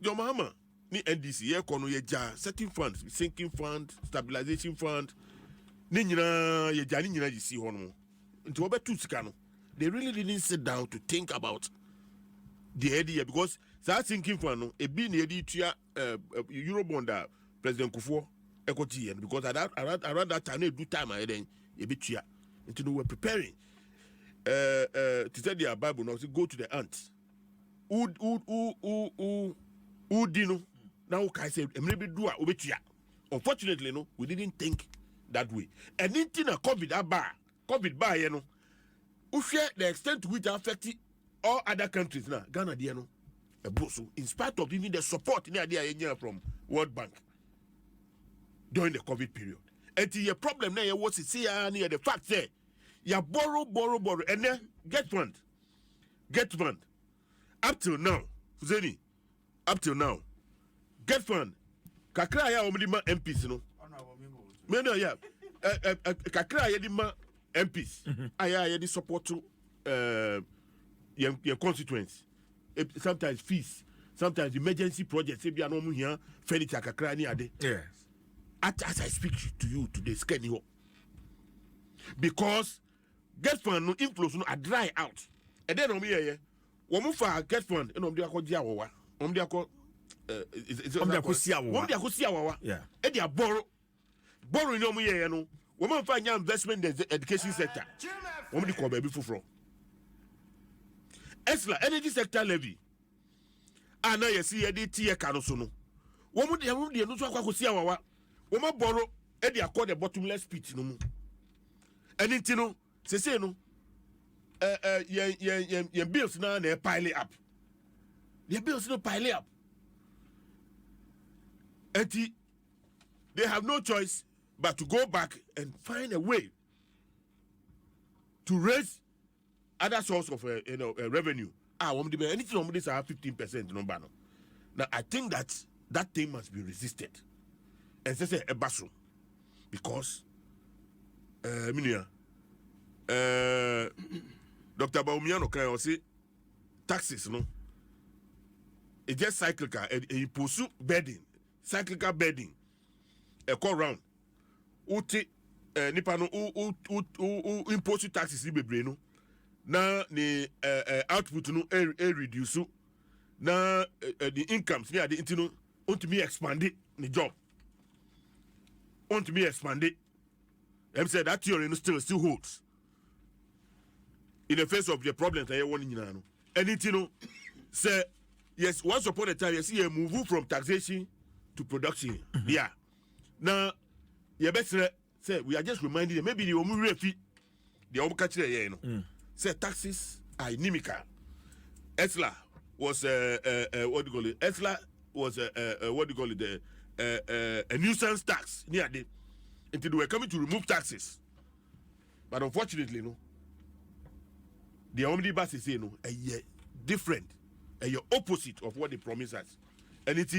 John Mahama ni NDC ye kono ye ja certain funds, sinking fund, stabilization fund. Ni nyina ye ja ni nyina you see hono. Nti obetu sika no. They really didn't sit down to think about the idea because that sinking fund no e bi na ye tua Eurobond President Kufuor ekoti because around that time do time then ye bi tua. Nti no we're preparing to say their Bible now, go to the ant. Who dino now can say maybe do a obetia. Unfortunately, no, we didn't think that way. And anything a COVID bar, you know, we share the extent to which it affected all other countries now. Ghana, you know, a bosso, in spite of even the support in the idea from World Bank during the COVID period. And the problem now was to see near the fact there. You borrow, and then get fund. Up till now, Zeni, get fund. Kakra ya omlima MPs, no. No, yeah. Kakra ya dima MPs. Aya ya di support to your constituents. Sometimes fees, sometimes emergency projects. If you are no here, furniture kakra ni ade. Yes. As I speak to you today, scan you. Because get fund no inflows no are dry out. And then woman for get fund and on the Akodia, on the Ako yeah. And they are borrowing no more, no. Woman find your investment in the education sector. Woman the call baby for Esla energy sector levy. And now you see a DT canosono. Woman the no so woman borrow and they are called the bottomless pit no more. And it no say no your bills now they pile up. Their bills no pile up. And they have no choice but to go back and find a way to raise other source of revenue. Anything on this are 15% number. Now I think that thing must be resisted. And say a bathroom because Dr. Baumiano can say taxes, no? It's just cyclical. He pursue bedding, cyclical bedding. A call round. Uti nipano u impose taxes ibe breno. Na the output no reduce. Na the incomes near the intino want me expand it the job. Want me expand it. Them said that theory still holds. In the face of the problems that you want in anything say yes, once upon a time you see a move from taxation to production. Yeah. Now you better say we are just reminding them maybe the refi the catch there, say taxes are inimical. Esla was what do you call it? Esla was what do you call it? A nuisance tax near the until they were coming to remove taxes. But unfortunately, no. The omnibus is a different, a opposite of what they promised us. And it's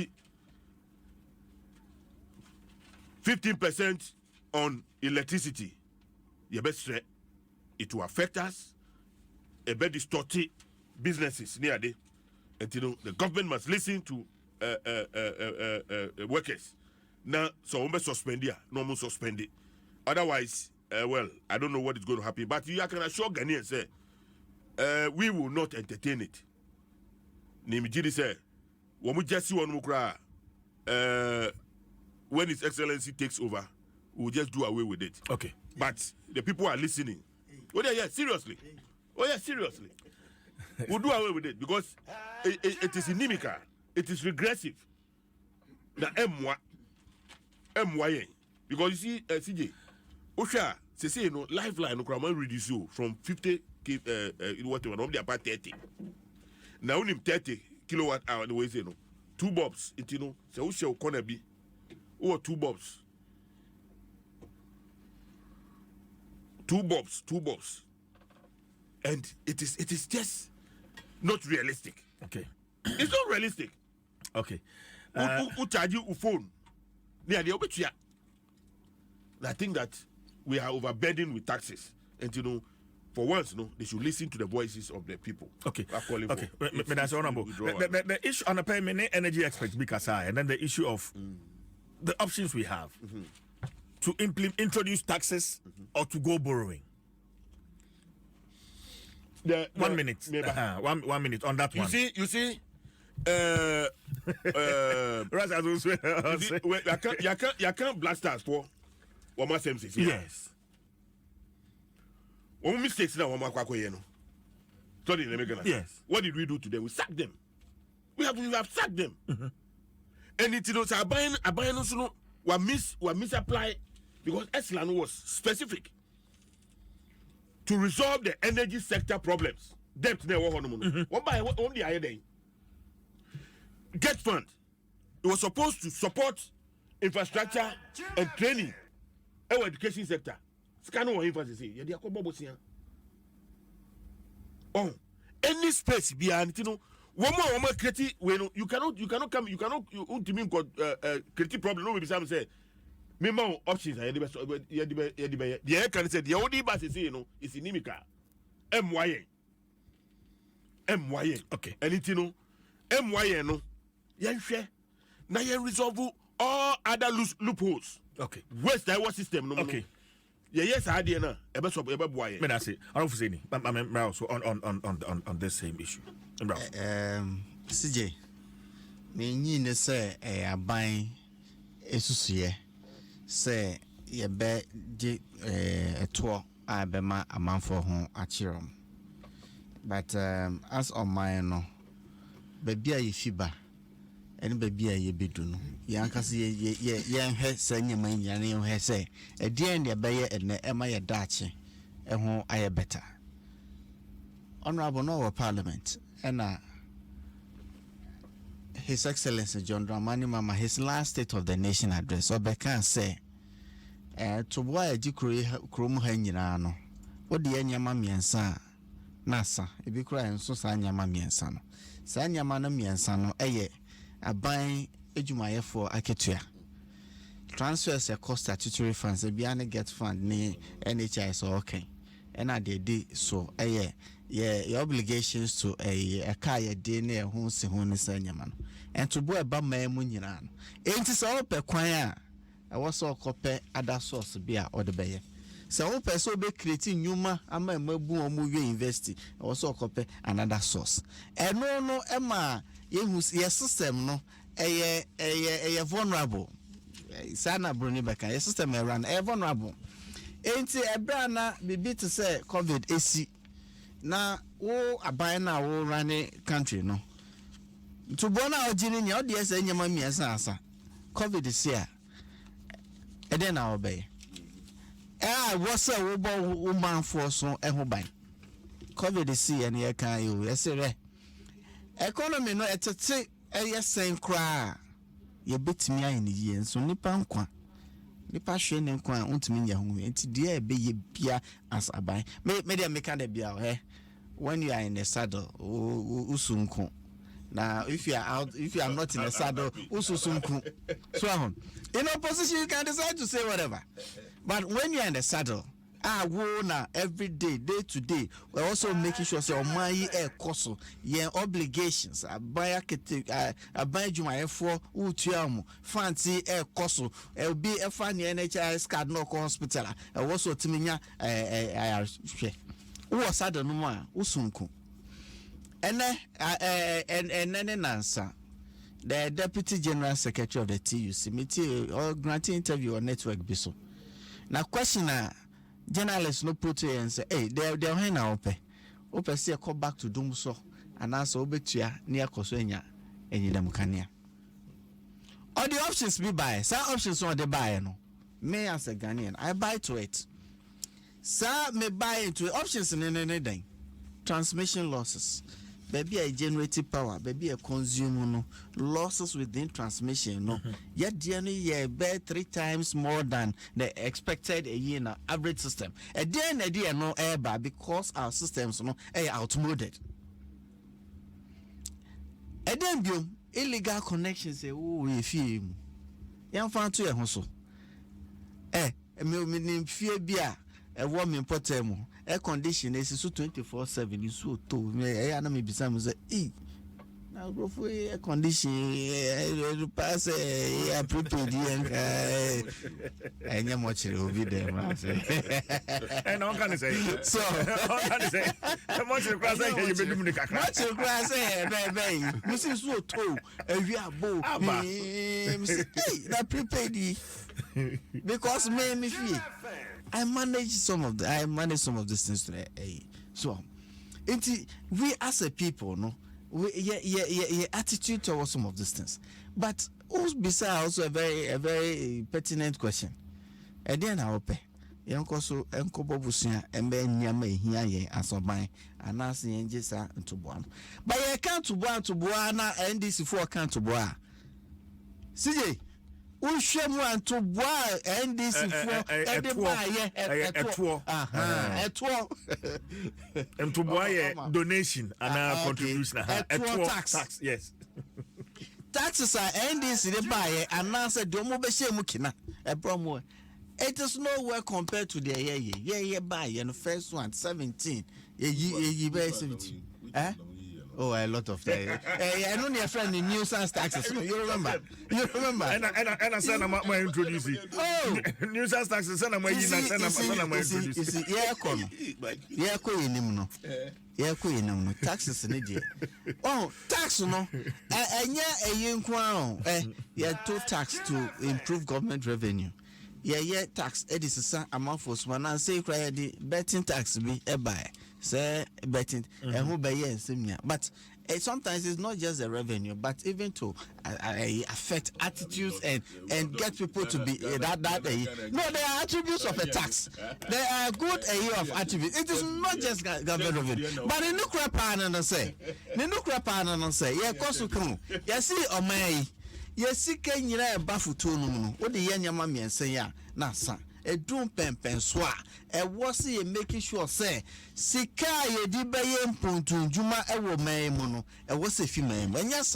15% on electricity. You best it will affect us. A bit distorted businesses near there. And the government must listen to workers. Now, so we suspend here, no more suspend it. Otherwise, well, I don't know what is going to happen. But you can assure Ghanaians, say, we will not entertain it. Nimijiri say, when we just see one more when His Excellency takes over, we'll just do away with it. Okay. But the people are listening. Oh yeah, seriously. Oh yeah, seriously. We'll do away with it because it is inimical. It is regressive. The MYA. Because you see, CJ, Osha, say lifeline no reduce you from 50 whatever, no, they are about 30. Now only 30 kilowatt hour the way say no. 2 bulbs, it say Osha corner be. Or 2 bulbs. 2 bulbs. And it is just not realistic. Okay. It's not realistic. Okay. Who charge you phone? I think that we are overburdened with taxes. And for once, no, they should listen to the voices of the people. Okay. Who are calling Okay. for But that's honorable. withdrawal. The issue on the payment energy experts because and then the issue of the options we have to introduce taxes or to go borrowing. The- 1 minute. neighbor. 1 minute on that You one. see, Right, as we say. you can't blast us for what my same says. Yes. One mistakes now, one no. Sorry, let me get that. Yes. What did we do to them? We sacked them. We have sacked them. And it is a buying also no we misapply because Eslan was specific to resolve the energy sector problems. Debt never What by only I day. Get fund. It was supposed to support infrastructure and training. Our education sector. Scan or emphasis. Oh, any space behind you know. One more creative. You cannot come. You ultimately creative problem. No, maybe some say. Memang options are the best. The air can say the only bus is is inimical. MYN. Okay. And it MYN no. Yen share. Now yen resolve all other loopholes. Okay. West our system no. Okay. Yes, I did na. Ebe so ebe boy. Me that's it. I don't say any. I'm also on this same issue. CJ me nyine say aban esusuye say ye be je eto abema amanfo ho achirom but as on my no baby ayi fiba ene baby ayi bedu no yankase ye hwe sanyama nyane hwe say edien de be ye ene ema ye dache ho aye better honorable no parliament and His Excellency John Dramani Mama, his last State of the Nation address, Obeka say, to boy a jikro hangina no, what the Anyama miensa, Nasa, if you cry and so Sanyama miensano. Sanyama miensano, a buying ejumaya for Aketua. Transfers a cost statutory funds, a biane get fund near NHS or okay. And I did so, your obligations to a kaya dinner who se who is and to boy about my muniran. Ain't it all per choir? I was so copy other source beer or the bay. So person be creating Numa, I'm a mabu movie investing, I was so copy another source. And no, Emma, your system no, a vulnerable. Sana Brunibaka, a system around a vulnerable. Ain't it a brana be to say COVID AC? Na wo aban na wo run country no to bona ojini nya odi ese nyama miasa asa COVID is here e den na obey wo say wo bo wo manfo so e ho ban COVID is here na e kan you esere economy no etete e yesen kra ye betimi ayi ni ye nso nipa nkwa nipa hwe ne nkwa untimi nya hu enti de e be ye bia as aban me dey make that bia when you are in the saddle usunku now if you are out, if you are not in the saddle ususunku so in opposition you can decide to say whatever, but when you are in the saddle na every day to day we're also making sure say my koso your obligations buy juma for utuamu fancy koso be a funny NHS card no hospital also timinya was saddle no more usunku and Nansa, the Deputy General Secretary of the TUC, meeting or granting interview on network biso. Now question journalists no put and say, hey, they're here now ope see a call back to Dumso and answer obetua near Koswenya and Yidamukania. All the options be buy, some options on the buy no. Me as a Ghanaian, I buy to it. Sir may buy into options in anything. Transmission losses. Baby a generative power, baby a consumer no losses within transmission no. Yet DNA bear 3 times more than the expected a year na average system. A DNA no air because our systems no outmoded. A then illegal connections say we fear. Yan fan to a hoso. Me fear bia warm Mpensenpensenmu air condition is so 24/7 is so to me I am be some say now go for air condition pass prepaid and much will be there and no can say so can say much request you be doing the kakra much request baby this so to we are both that prepaid because me feel I manage some of these things today. So, we as a people, no, yeah, attitude towards some of these things. But beside also a very pertinent question. And then I hope, so enkobo busia embe nyama ehia ye asoban anase yenjesa ntoboa. But you can't to boa na NDC for can't to boa. CJ Ushemu and to boy NDC for and to boy donation and contribution tax yes taxes are NDC they buy and answer domo be shemu kina a promo it is nowhere compared to the yeah buy and first one 17 ye 17 oh, a lot of that. I know your friend in New Sans taxes. You remember? And I said I'm introducing. Oh, New Sans taxes. And I'm introducing. Yeah, come. Yeah, no. Taxes in India. Oh, tax no. And yeah, two tax to improve government revenue. Yeah, tax. Edis amount for one and say cry the betting tax be a buy. Say betting and who buy similar. But sometimes it's not just the revenue, but even to affect attitudes and get people to be that. No, there are attributes of a tax. There are good of attributes. It is not just government revenue. But the nuclear panel say, yeah, cost come. You see, oh my. Yes, can you bafu to no? What the young mammy say, ya, Nasa. A doom Mpensenpensenmu, a was ye making sure say, Sika ye di bayen puntu, Juma ewo may mono, a was a female. And yes,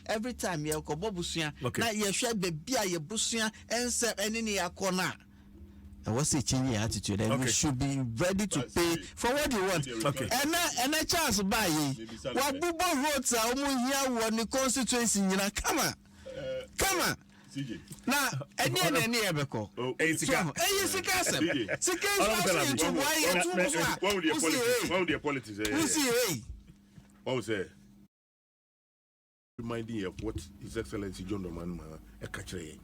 every time ye ko bobusia, na ye shed be bia ye busia, and se any corner. I was a changing attitude, and we should be ready to pay for what you want. Okay. And a chance buy ye. What Bubo roads are only here when the constituency, come on. Now, any ebeko. Sika reminding you of what His Excellency John Norman Ekachre.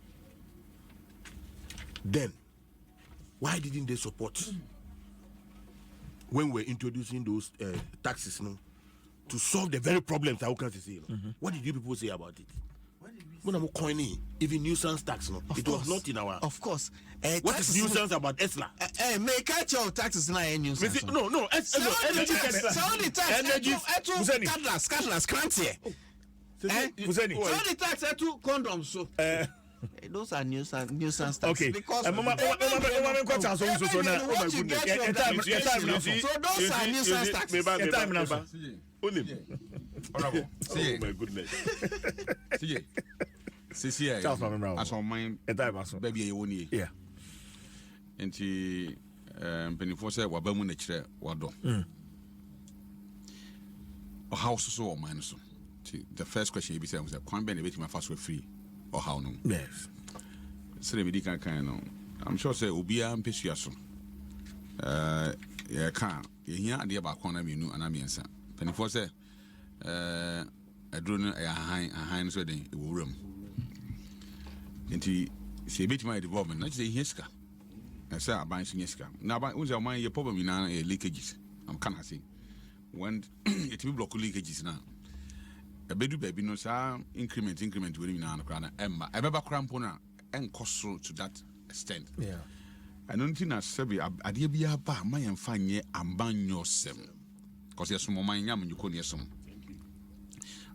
Then, why didn't they support when we're introducing those taxes to solve the very problems that can see? What did you people say about it? When I'm coining, even nuisance tax, it was not in our. Of course. What is nuisance about ESLA? May catch your taxes now in nuisance. No. Energy tax. Cutlass, can't here. The tax to condoms. So. Those are nuisance tax. Okay. Because so those are nuisance taxes. Honorable. Oh my goodness. See, I saw mine. Baby, you won't. Yeah. And she, Penny Fosse, Wabamun, Wado. How so, mine so. The first question you said was, "Can be my fast were free or how no?" Yes. So the medical kind of. I'm sure say Ubia and Peshiaso. Yeah, can't. You hear the about corner, you know, and I'm answer. Penny Fosse. I don't know a high so they will room. And she bit my development, not say Yeska. I say I'm buying Yeska. Now, by who's your mind, your problem in leakages. I'm kind of saying when it will block leakages now. A baby knows how increment within now, Emma. I remember crampona and cost to that extent. Yeah. I don't think I said, I dear be a bar, my and fine ye, and ban your 7. Because there's some more my yam and you couldn't hear some.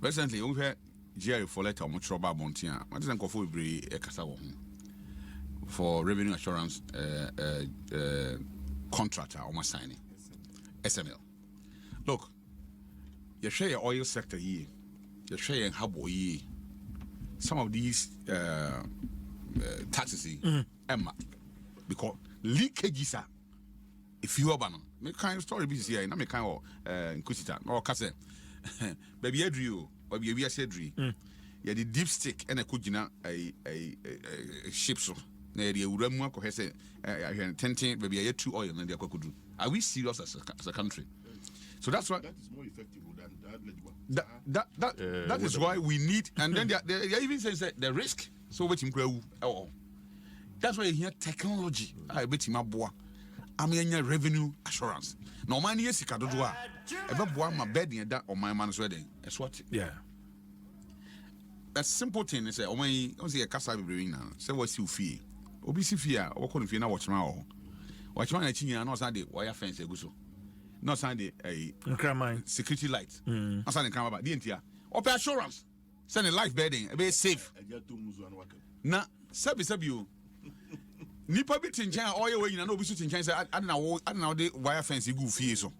Recently, we had Jerry for letter on Trouble Montia. What is Uncle Fulbury a Casawa for revenue assurance contractor almost signing SML. Look, you share your oil sector here, you share your hub ye. Some of these taxes, Emma, because leakages are if you are me kind story be here na me kind of inquisitor or kase baby adri or be we said dri ya the deep stick and a kujina a ship so na area uramu akọ say tenten baby ya two oil na dey akọkudu. Are we serious as a country? So that's why that is more effective than that is why we need, and then they even say the risk. So waiting grow. That's why you hear technology. I bet him aboa. I mean revenue assurance. No money is sikadodoa. Ever boa my bed in that on my man's wedding. That's what. Yeah. A simple thing is say, when you see a casa be now. Say what's you fee? Obi si fee a o kono fee na watch man. Watch man na chinya na say wire fence eguso. No Sunday a security light. No Sunday come about the entire. Open assurance. Send a life bedding, a bit safe. Na sabi you. Nipa bit in China, all your way, you know, be shooting China. I don't know the wire fence you go fear so.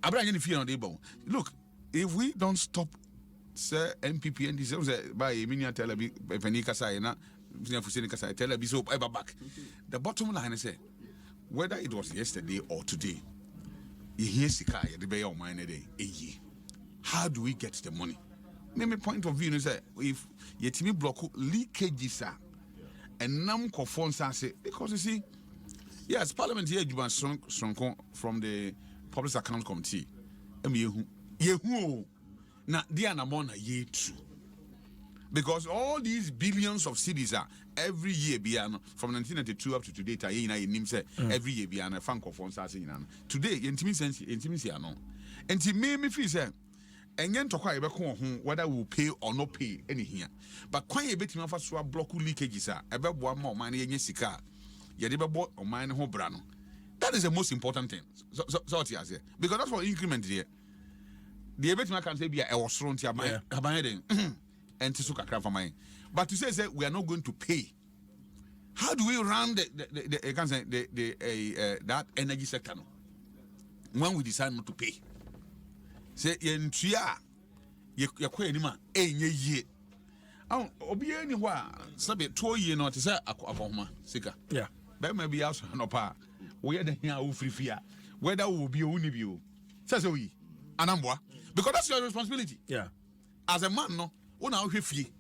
I bring any fear on the bone. Look, if we don't stop, sir, MPP and this by a mini telebi, Venica Sayana, Fusinica Say, telebi so ever back. The bottom line is whether it was yesterday or today, you hear Sikai, the bay of mine a day, a year. How do we get the money? My point of view is that if you block leakages and none conforms say because you see, yes, Parliament here you strong from the Public Account Committee. Yehu na dia na mona ye true. Because all these billions of cities are every year biano from 1992 up to today every year biano fan conforms today intimacy no. And me feel say and yen to quite whether we pay or not pay any here. But quite a bit of us who block leakages are about 1 more money in Sika. Yadiba bought or mine home brano. That is the most important thing. So because that's what increment here. The bit can say be a was thrown to my heading and to suka for mine. But to say we are not going to pay. How do we run that energy sector no? When we decide not to pay? Say yentria yakwa anima enye yie obi ani ho a sabe to yie no te say akoma sika yeah be ma bi aso no pa wo ye de hia wo frifia whether wo bi o ni bi o say we anamboa because that's your responsibility yeah as a man no una wo hwe fie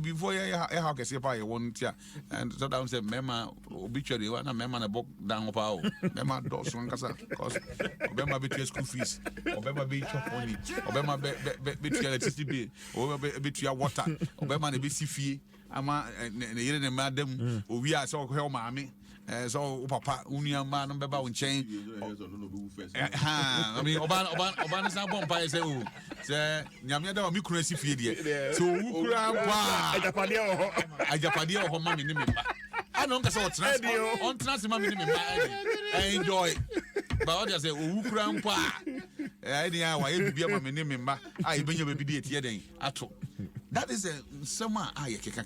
before how can say pa won tia and so down say mema obituary na mema na book down pa o mema do so nkasa cause obema be school fees obema be chop money obema be electricity bill obema be water obema na be si fie ama ne yere ne madam owi a so hwe o maame so papa unia ma no beba wo nchen I mean oban na bomb pa say o say nyame da mi kura si fie de so wu kura pa ajapade o ho ma me ni me ba ana nka say o trans ma me ni me ba enjoy ba o dey say wu kura pa ni a wa e bibia ma me ni me ba a e benya be bi de tie den ato that is a summer ye keka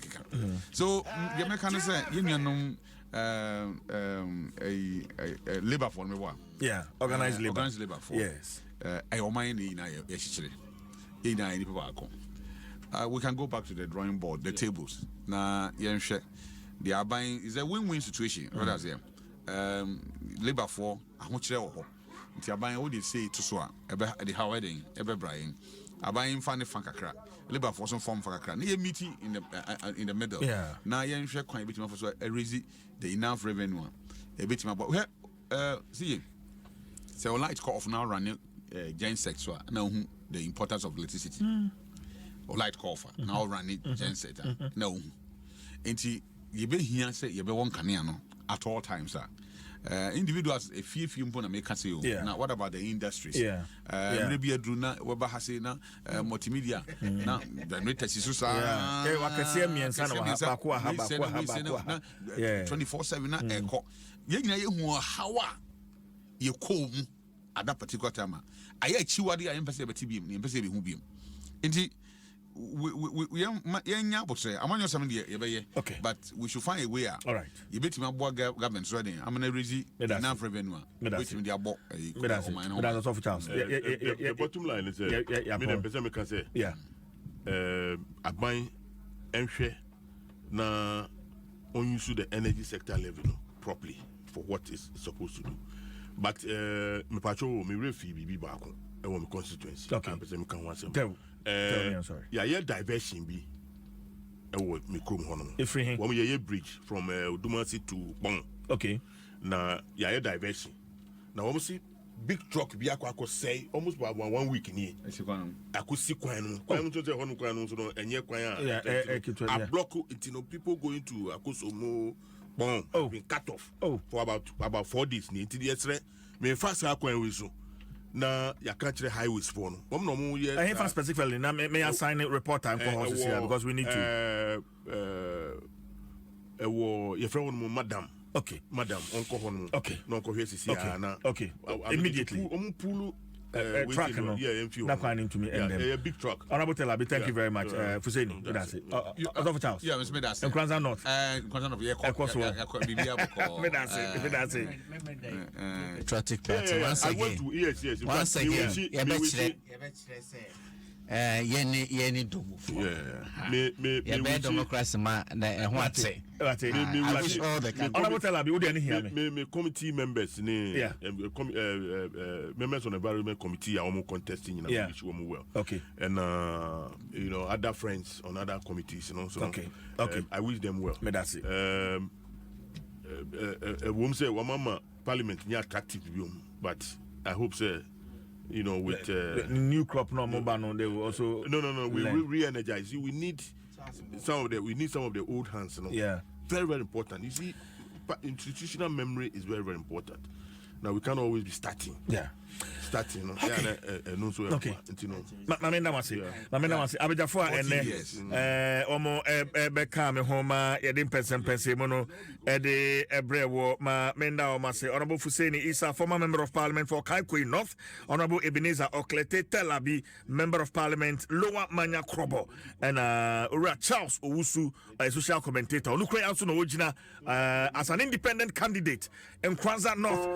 so ye me kan say ye nuanom labor for me wa organized labor for yes o man ni na ye chichire e na ni people akon we can go back to the drawing board the tables na ye nhwe they are buying is a win-win situation what does it labor for ahochire wo ho nti aban wo dey say to so a ebe the how wedding ebe brain aban fa ne fa kakra labor for some form fa kakra na ye meeting in the middle na ye nhwe kwan betima for so raise the enough revenue e betima but see say light cut off now running gen sector na hu the importance of electricity or light cut off now running gen sector na hu enti ye be hia say ye be won kanea no at all times individuals a few mpo na make say now what about the industries maybe adru na weba hase na multimedia na generator siso sa wakase miensa na ba ko ha 24/7 na eko ye nyina ye hu hawa ye kom at that particular time aye chiwade aye mpese be tibiem ne mpese be hu biem enti we nya botre amanyo some de ye be but we should find a way all right you bet me abo government ready I'm na raise enough revenue bet me de abo that's of chance the bottom line is me dem pese me can say aban enhwe na on use the energy sector level properly for what it's supposed to do. But me pacho me refi bibi baako e wo me constituency. Okay. Me kan wan sem. Tell me, I'm sorry. Yeah, diversion bi e wo me krom ho no. Ifri Wo me ye bridge from Odumasi to Bon. Okay. Na diversion. Na wo see big truck bi akwa say almost about 1 week ni. Akusi kwan no. Kwan no so ho kwan no so no enye kwan a block it, people going to Akosomo Bon been cut off for about 4 days ni until yesterday me fast kwan we so na ya can't highways for no mo ye I have specifically na may assign a reporter and co-host here because we need to your friend madam. Okay. Madam, uncle Honor. Okay. No, okay. Immediately. Truck, no. Yeah, not planning to me. A big truck. Honorable Telabi, thank you very much. Fuseni, that's it. Dr. Charles. Yeah, Mr. Medasi. And Kwanzaa North. Kwanzaa North. That's it. Patriotic Party. Once again. Yeni domo. Me democracy ma na ehwate. I wish all the country. Honorable Telabi, would you hear me? Me committee members members on the environment committee are almost contesting in a issue well. Okay. And other friends on other committees, so okay. I wish them well. Me that's it. Wom say mama parliament ni attractive but I hope say with the new crop no mobile they will also no we re-energize. We need some of the old hands, Yeah, very, very important. You see, institutional memory is very, very important. Now we can't always be starting. Okay. Okay. Mamenda masi. Abijafo ene omo beka me homa yede Mpensenpensenmu no ede ebrewo ma menda o masi. Honorable Fuseni Isa, former member of parliament for Kaikui North. Honorable Ebenezer Oklete Telabi, member of parliament Lower Manya Krobo, and Ura Charles Owusu, a social commentator. Olukwe also no ojina as an independent candidate in Kwanzaa North.